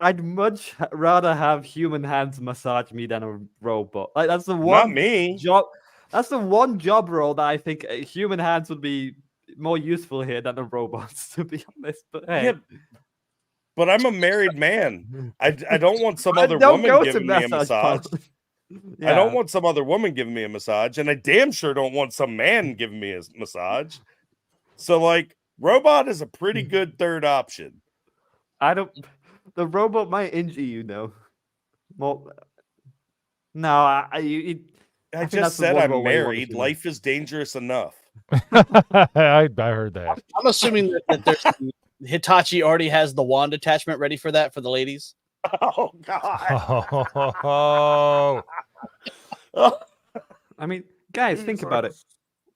I'd much rather have human hands massage me than a robot. Like that's the one Not me. job. That's the one job role that I think human hands would be more useful here than the robots, to be honest. But hey. Yeah, but I'm a married man. I don't want some other Don't woman go to giving me a massage massage. parlors. I don't want some other woman giving me a massage, and I damn sure don't want some man giving me a massage. So, like, robot is a pretty good third option. The robot might injure you, though. More. No, I just said I'm married. Life is dangerous enough. I heard that. I'm assuming that there's Hitachi already has the wand attachment ready for that for the ladies. Oh God! Oh. I mean, guys, think about it.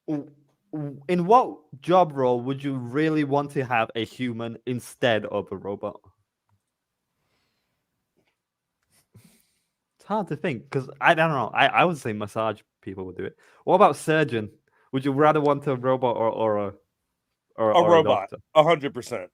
In what job role would you really want to have a human instead of a robot? It's hard to think because I don't know. I would say massage people would do it. What about surgeon? Would you rather want a robot or a robot? 100%.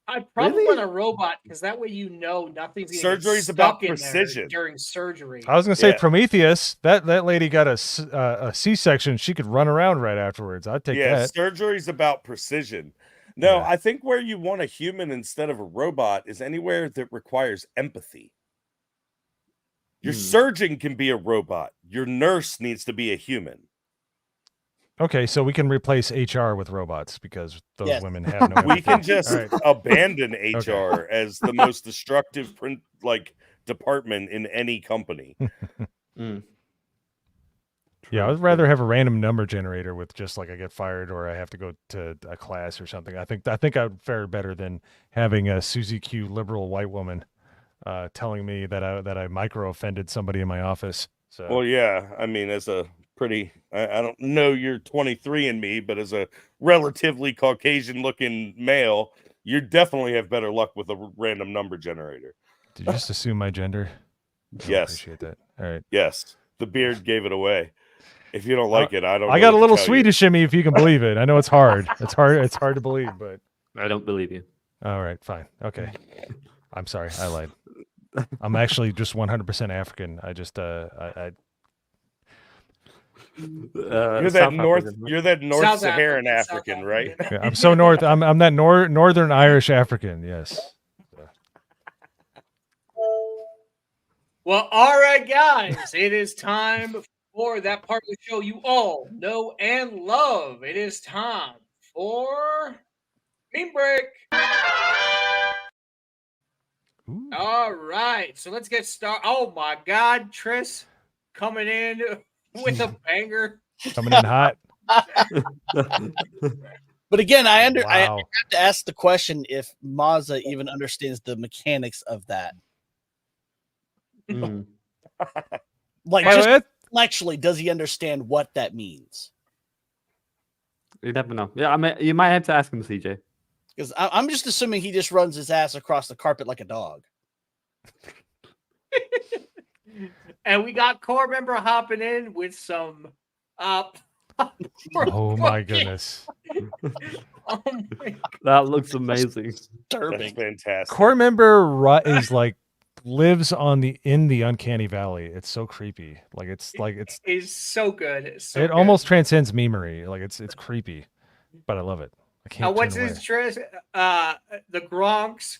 I probably want a robot because that way nothing's gonna surgery's get about stuck in there precision during surgery. I was gonna say Prometheus. That lady got a C-section. She could run around right afterwards. I'd take that. Surgery's about precision. No, I think where you want a human instead of a robot is anywhere that requires empathy. Your surgeon can be a robot. Your nurse needs to be a human. Okay, so we can replace HR with robots because those women have no. We can just abandon HR as the most destructive department in any company. Yeah, I'd rather have a random number generator with just like I get fired or I have to go to a class or something. I think I would fare better than having a Susie Q liberal white woman telling me that I micro offended somebody in my office. So well, yeah, I mean, as a pretty, I don't know you're 23 in me, but as a relatively Caucasian looking male, you definitely have better luck with a random number generator. Did you just assume my gender? Yes. Appreciate that. All right. Yes. The beard gave it away. If you don't like it, I don't know. I got a little Swedish in me, if you can believe it. I know it's hard. It's hard to believe, but I don't believe you. All right, fine. Okay. I'm sorry. I lied. I'm actually just 100% African. I just you're that North Saharan African, right? Yeah, I'm so north. I'm that northern Irish African. Yes. Well, all right, guys, it is time for that part of the show you all know and love. It is time for Meme Break. Ooh. All right, so let's get started. Oh my God, Tris coming in with a banger. Coming in hot. But again, I have to ask the question if Mazza even understands the mechanics of that. Like, just intellectually, does he understand what that means? You never know. Yeah, I mean, you might have to ask him, CJ. Because I'm just assuming he just runs his ass across the carpet like a dog. And we got core member hopping in with some oh my goodness. Oh my that looks amazing. That's fantastic. Core member is like lives in the uncanny valley. It's so creepy. It's so good. It's so it good. almost transcends memery. Like it's creepy, but I love it. I can't. What's turn his Tris? The Gronks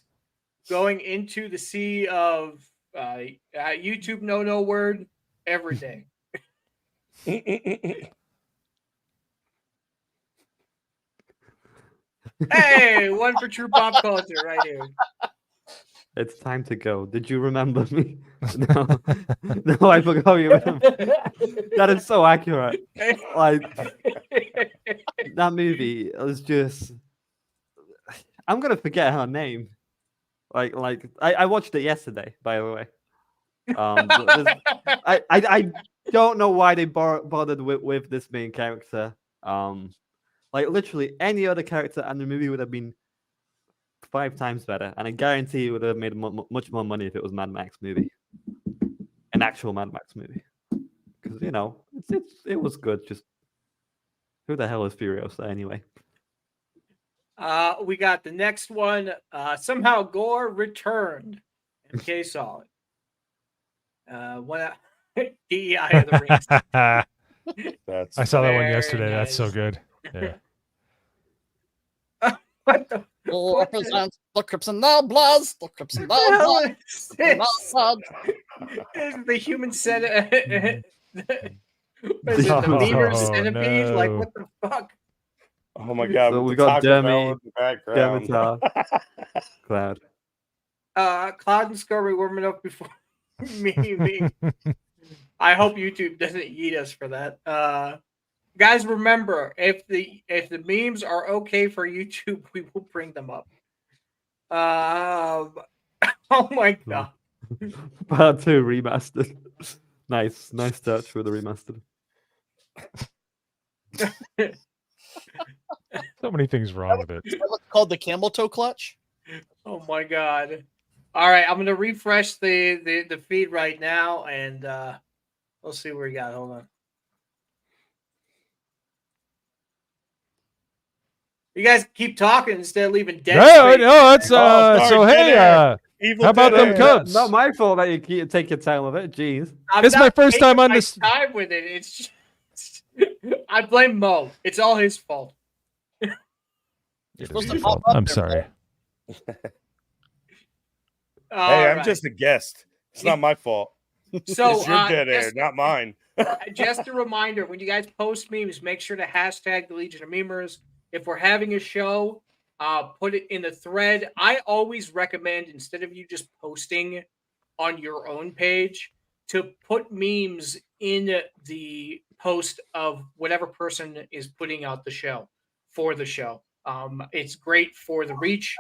going into the sea of YouTube no word every day. Hey, one for true pop culture right here. It's time to go. Did you remember me? No, no, I forgot you. That is so accurate. Like that movie was just. I'm gonna forget her name. Like I watched it yesterday, by the way. I don't know why they bothered with this main character. Like literally any other character and the movie would have been 5 times better, and I guarantee it would have made much more money if it was Mad Max movie, an actual Mad Max movie. Because it was good. Just who the hell is Furiosa anyway? We got the next one. Somehow Gore returned. MK saw it. One DEI of the rings. That's I saw that one Very yesterday. That's so nice. good. Yeah. What the what the- Represents the Crimson Bloods, the Crimson what the hell Bloods, is the this? Bloods. This is the human centipede. What is it? The Oh, memers centipede? Like no. what the fuck? Oh my god! So with we the got Taco Bell Demi, in the background. Gavatar, Cloud. Cloud and Scurry warming up before me. I hope YouTube doesn't eat us for that. Guys, remember, if the memes are okay for YouTube, we will bring them up. Oh my god. Part 2 remastered. Nice touch with the remastered. So many things wrong with it. Is that what's called the camel toe clutch? Oh my god. All right, I'm gonna refresh the feed right now, and we'll see what we got. Hold on. You guys keep talking instead of leaving dead. No, space. no, it's sorry, so dead hey, air. Evil how about dead them air. Cubs? Not my fault that you take your time with it. Jeez. I'm It's my not first time taking on my this- time with it. It's just, I blame Mo. It's all his fault. It supposed is to your pop fault. up I'm there, sorry. Hey, I'm just a guest. It's not my fault. So It's your dead air, just, not mine. just a reminder: when you guys post memes, make sure to hashtag the Legion of Memers. If we're having a show, put it in the thread. I always recommend, instead of you just posting on your own page, to put memes in the post of whatever person is putting out the show for the show. It's great for the reach,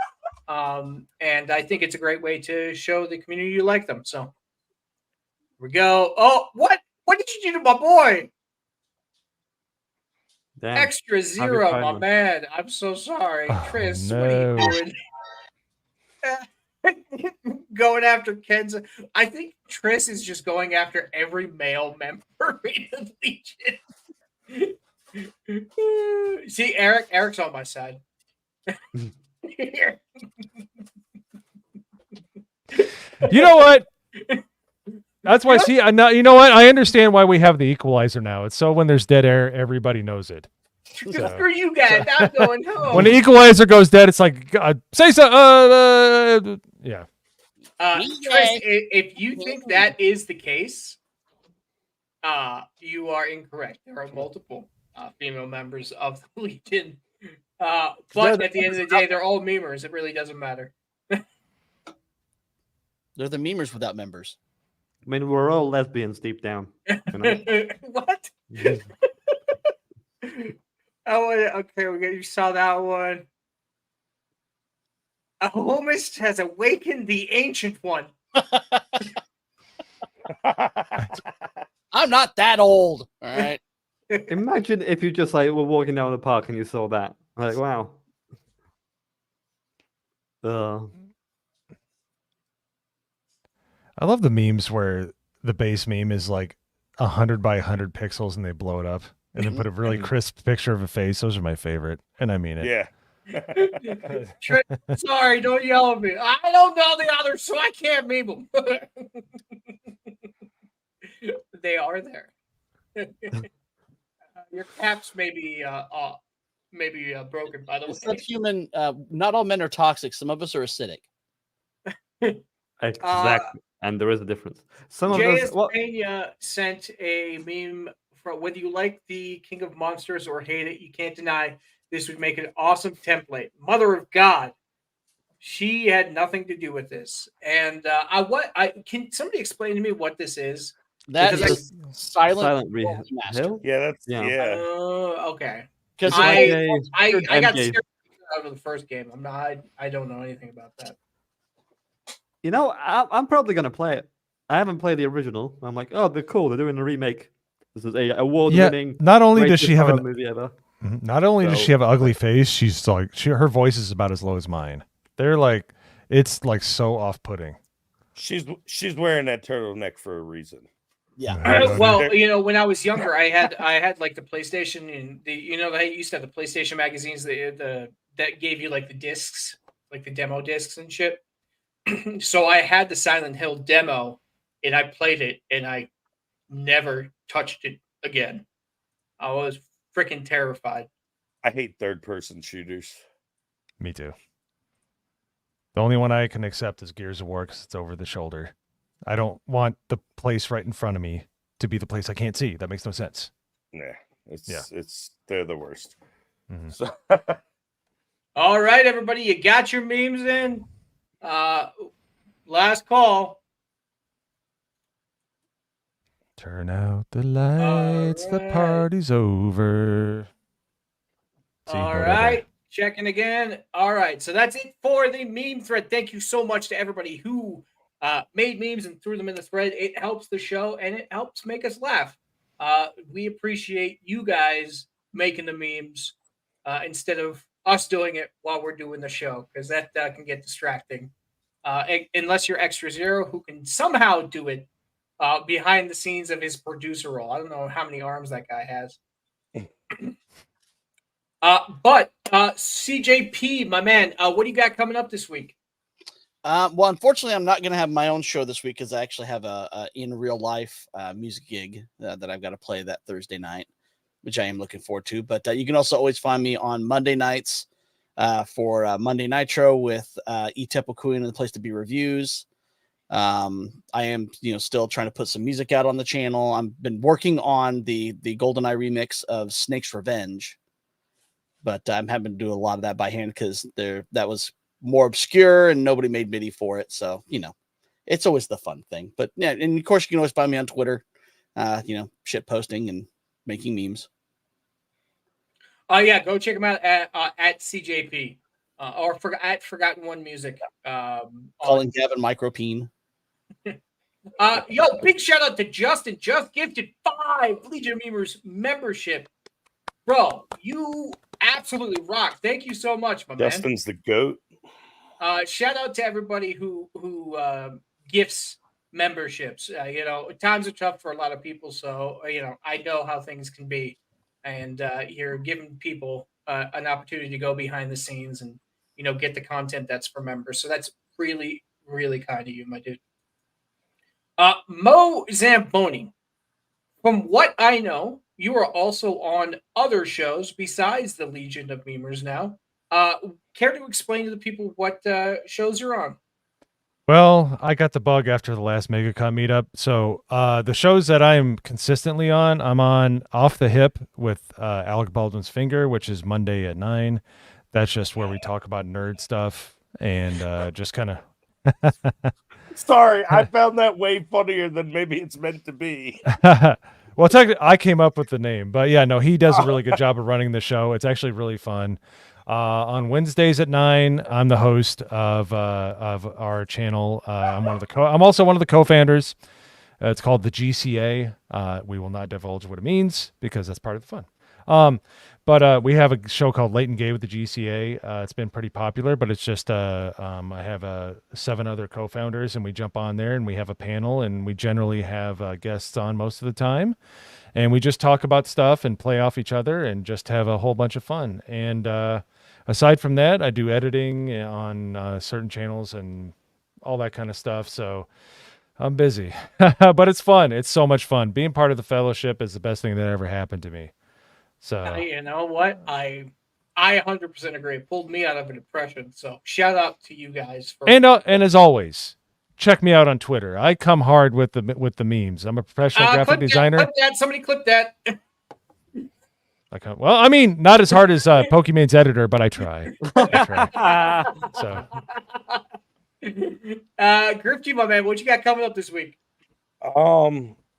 and I think it's a great way to show the community you like them. So here we go. Oh, what did you do to my boy? Damn. Extra zero, my Feynman. man. I'm so sorry, Oh, Chris. no. What are you doing? Going after Ken's. I think Chris is just going after every male member in the Legion. See, Eric's on my side. You know what? That's why. See, you know what? I understand why we have the equalizer now. It's so when there's dead air, everybody knows it. Screw you guys. I'm going home. When the equalizer goes dead, it's like say so. Yeah. Chris, if you think that is the case, you are incorrect. There are multiple female members of the Legion. But at the end of the day, they're all memers. It really doesn't matter. They're the memers without members. I mean, we're all lesbians deep down. You know? What? Okay, you saw that one. A homist has awakened the ancient one. I'm not that old. All right. Imagine if you just like were walking down the park and you saw that. Like, wow. I love the memes where the base meme is like 100 by 100 pixels and they blow it up and then put a really crisp picture of a face. Those are my favorite, and I mean it. Yeah. Sorry, don't yell at me. I don't know the others, so I can't meme them. They are there. Your caps may be broken, by the way. Subhuman. Not all men are toxic. Some of us are acidic. Exactly. And there is a difference. Some of J.S. those. Pena sent a meme from whether you like the King of Monsters or hate it, you can't deny this would make an awesome template. Mother of God. She had nothing to do with this. And can somebody explain to me what this is? That Because is Silent Hill? Yeah, Yeah. Okay. Because I got MJ. scared out of the first game. I don't know anything about that. You know, I'm probably gonna play it. I haven't played the original. I'm like, oh, they're cool. They're doing a remake. This is a award-winning. Not only does greatest she have horror an movie ever. Not only does she have an ugly face, she's like her voice is about as low as mine. They're like it's like so off-putting. She's wearing that turtleneck for a reason. Yeah. Well, you know, when I was younger, I had like the PlayStation and they used to have the PlayStation magazines that gave you like the discs, like the demo discs and shit. So I had the Silent Hill demo and I played it and I never touched it again. I was freaking terrified. I hate third-person shooters. Me too. The only one I can accept is Gears of War because it's over the shoulder. I don't want the place right in front of me to be the place I can't see. That makes no sense. Nah, it's they're the worst. Mm-hmm. So All right, everybody, you got your memes in. Last call. Turn out the lights. The right. party's over. See, All right right, there. checking again. All right, so that's it for the meme thread. Thank you so much to everybody who made memes and threw them in the thread. It helps the show and it helps make us laugh. We appreciate you guys making the memes instead of us doing it while we're doing the show, because that can get distracting. Unless you're Extra Zero, who can somehow do it behind the scenes of his producer role. I don't know how many arms that guy has. But CJP, my man, what do you got coming up this week? Well, unfortunately, I'm not going to have my own show this week because I actually have a in real life music gig that I've got to play that Thursday night, which I am looking forward to. But you can also always find me on Monday nights for Monday Nitro with Etepokuin and the Place to Be reviews. I am, still trying to put some music out on the channel. I've been working on the GoldenEye remix of Snake's Revenge, but I'm having to do a lot of that by hand because that was more obscure and nobody made MIDI for it. So, it's always the fun thing. But yeah, and of course you can always find me on Twitter, shit posting and making memes. Yeah, go check him out at CJP or at Forgotten One Music. Calling Gavin Micropene. Big shout out to Justin. Just gifted 5 Legion of Memers membership. Bro, you absolutely rock. Thank you so much, my Justin's the GOAT. Shout out to everybody who gifts memberships. Times are tough for a lot of people, so I know how things can be, and you're giving people an opportunity to go behind the scenes and get the content that's for members. So that's really, really kind of you, my dude. Mo Zamboni, from what I know, you are also on other shows besides the Legion of Memers now. Care to explain to the people what shows you're on? Well, I got the bug after the last MegaCon meetup. So the shows that I'm consistently on, I'm on Off the Hip with Alec Baldwin's Finger, which is Monday at 9. That's just where we talk about nerd stuff and just kind of... Sorry, I found that way funnier than maybe it's meant to be. Well, technically, I came up with the name, but yeah, no, he does a really good job of running the show. It's actually really fun. On Wednesdays at 9, I'm the host of our channel. I'm also one of the co-founders. It's called the GCA. We will not divulge what it means because that's part of the fun. But we have a show called Late and Gay with the GCA. It's been pretty popular, but it's just I have 7 other co-founders, and we jump on there, and we have a panel, and we generally have guests on most of the time, and we just talk about stuff and play off each other and just have a whole bunch of fun. And aside from that, I do editing on certain channels and all that kind of stuff. So I'm busy, but it's fun. It's so much fun. Being part of the fellowship is the best thing that ever happened to me. So You know what? I 100% agree. It pulled me out of a depression. So shout out to you guys for and as always, check me out on Twitter. I come hard with the memes. I'm a professional graphic designer. Clip that. Somebody clip that. Well, I mean, not as hard as Pokemon's editor, but I try. So, Grifty, my man, what you got coming up this week?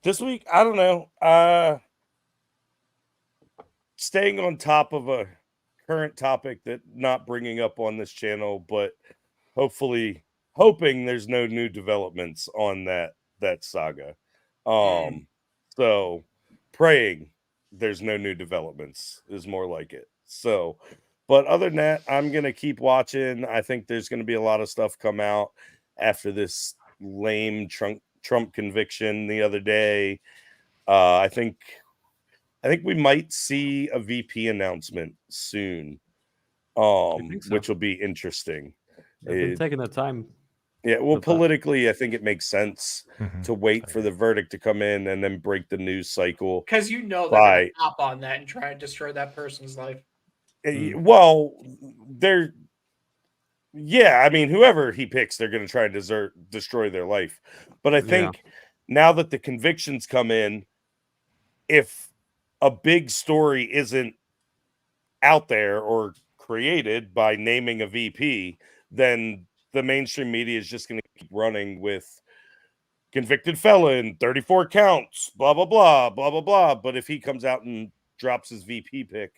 This week, I don't know. Staying on top of a current topic that not bringing up on this channel, but hoping there's no new developments on that saga. So praying there's no new developments is more like it. So, but other than that, I'm going to keep watching. I think there's going to be a lot of stuff come out after this lame Trump conviction the other day. I think we might see a VP announcement soon, so. which will be interesting. They've been taking their time. Yeah, well, with that. politically, I think it makes sense Mhm. to wait for the verdict to come in and then break the news cycle. Because you know they're By going to hop on that and try and destroy that person's life. well, they're yeah, I mean, whoever he picks, they're going to try and destroy their life. But I think now that the convictions come in, if a big story isn't out there or created by naming a VP, then the mainstream media is just going to keep running with convicted felon, 34 counts, blah, blah, blah, blah, blah, blah. But if he comes out and drops his VP pick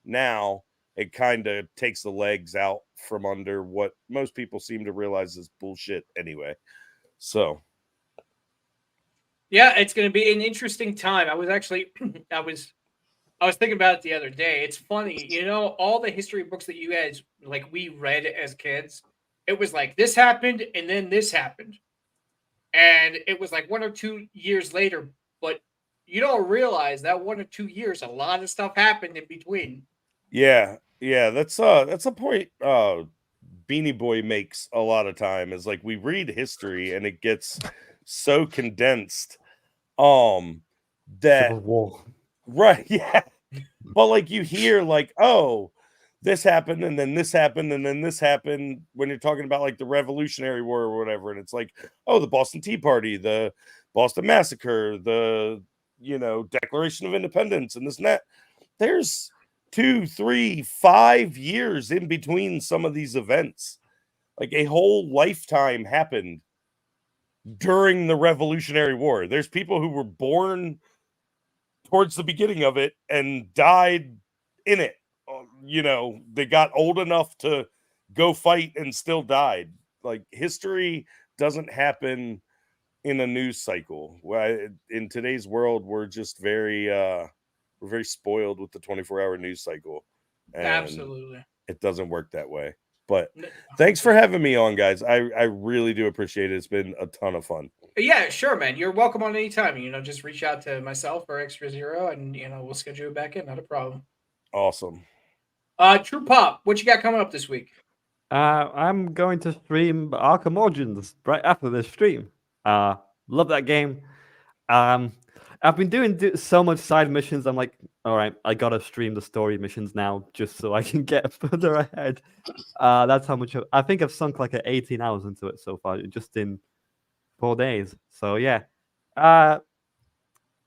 now, it kind of takes the legs out from under what most people seem to realize is bullshit anyway. So, yeah, it's going to be an interesting time. I was actually, I was thinking about it the other day. It's funny, you know, all the history books that you guys like we read as kids. It was like this happened and then this happened, and it was like 1 or 2 years later. But you don't realize that 1 or 2 years, a lot of stuff happened in between. yeah, that's a point Beanie Boy makes a lot of time is like we read history and it gets so condensed that Civil War. right, yeah. But like you hear like, oh, this happened and then this happened and then this happened when you're talking about like the Revolutionary War or whatever, and it's like, oh, the Boston Tea Party, the Boston Massacre, the Declaration of Independence, and this and that. There's 2, 3, 5 years in between some of these events. Like a whole lifetime happened during the Revolutionary War. There's people who were born towards the beginning of it and died in it. They got old enough to go fight and still died. Like history doesn't happen in a news cycle. In today's world, we're just we're very spoiled with the 24-hour news cycle. And Absolutely. it doesn't work that way. But thanks for having me on, guys. I really do appreciate it. It's been a ton of fun. Yeah, sure, man. You're welcome on any time. Just reach out to myself or Extra Zero, and we'll schedule it back in. Not a problem. Awesome. True Pop, what you got coming up this week? I'm going to stream Arkham Origins right after this stream. Love that game. I've been doing so much side missions. I'm like, all right, I gotta stream the story missions now just so I can get further ahead. That's how much I think I've sunk like 18 hours into it so far, just in 4 days. So yeah.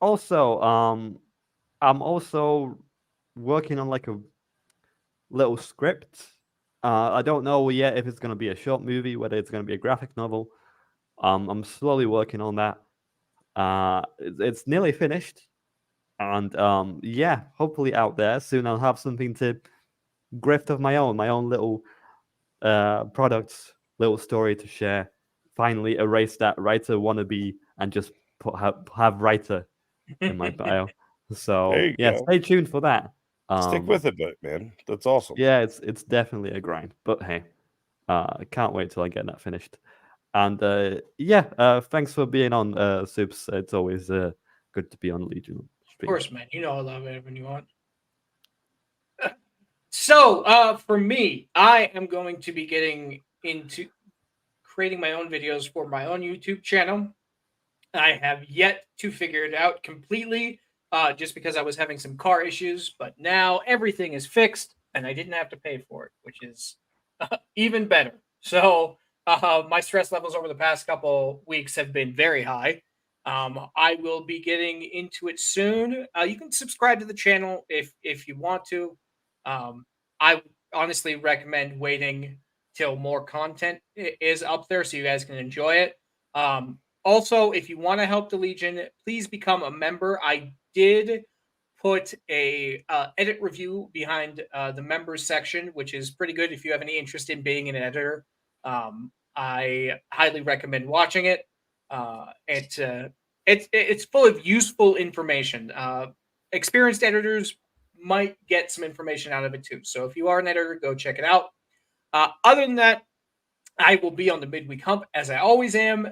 Also, I'm also working on like a little script. I don't know yet if it's gonna be a short movie, whether it's gonna be a graphic novel. I'm slowly working on that. It's nearly finished, and yeah, hopefully out there soon I'll have something to grift of my own little products, little story to share. Finally erase that writer wannabe and just have writer in my bio. So yeah, go. stay tuned for that. Stick with it, man. That's awesome. Yeah, it's definitely a grind, but hey, I can't wait till I get that finished. And thanks for being on, Soups. It's always good to be on Legion. Of course, man. I love it when you want. So, for me, I am going to be getting into creating my own videos for my own YouTube channel. I have yet to figure it out completely, just because I was having some car issues. But now everything is fixed, and I didn't have to pay for it, which is even better. So, my stress levels over the past couple weeks have been very high. I will be getting into it soon. You can subscribe to the channel if you want to. I honestly recommend waiting till more content is up there so you guys can enjoy it. Also, if you want to help the Legion, please become a member. I did put a edit review behind the members section, which is pretty good if you have any interest in being an editor. I highly recommend watching it. It's full of useful information. Experienced editors might get some information out of it too. So if you are an editor, go check it out. Other than that, I will be on the midweek hump as I always am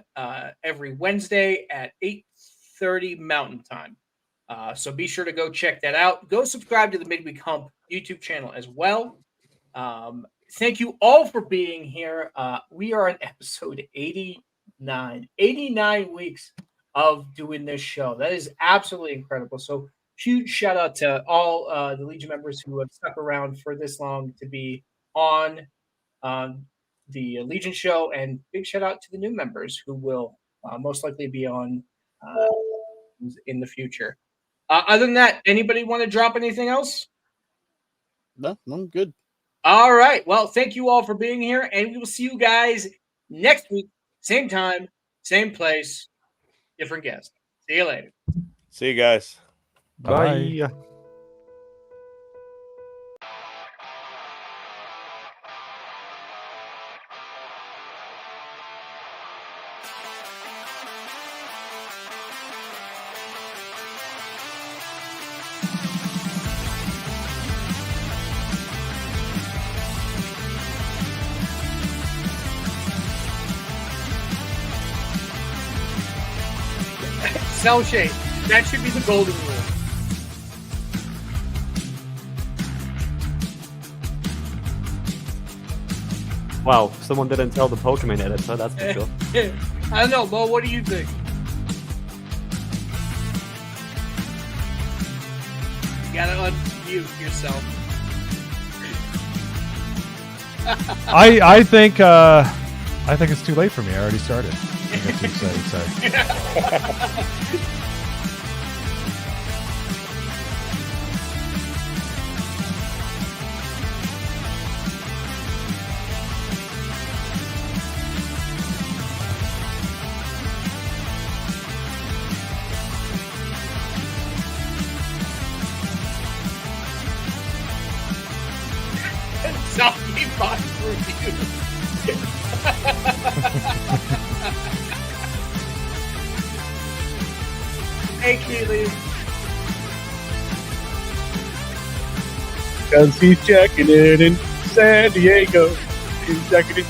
every Wednesday at 8:30 Mountain Time. So be sure to go check that out. Go subscribe to the Midweek Hump YouTube channel as well. thank you all for being here. We are on episode 89. 89 weeks of doing this show. That is absolutely incredible. So huge shout out to all the Legion members who have stuck around for this long to be on the Legion show, and big shout out to the new members who will most likely be on in the future. Other than that, anybody want to drop anything else? No, I'm good. All right. Well, thank you all for being here, and we will see you guys next week. Same time, same place, different guest. See you later. See you guys. Bye. Cell shade. That should be the golden rule. Wow, someone didn't tell the Pokemon editor, that's for sure. I don't know, Mo, what do you think? You gotta unmute yourself. I think it's too late for me. I already started. I got too excited. Sorry. Zombie box review. Hey, Keely. Cause he's checking it in San Diego. He's checking it,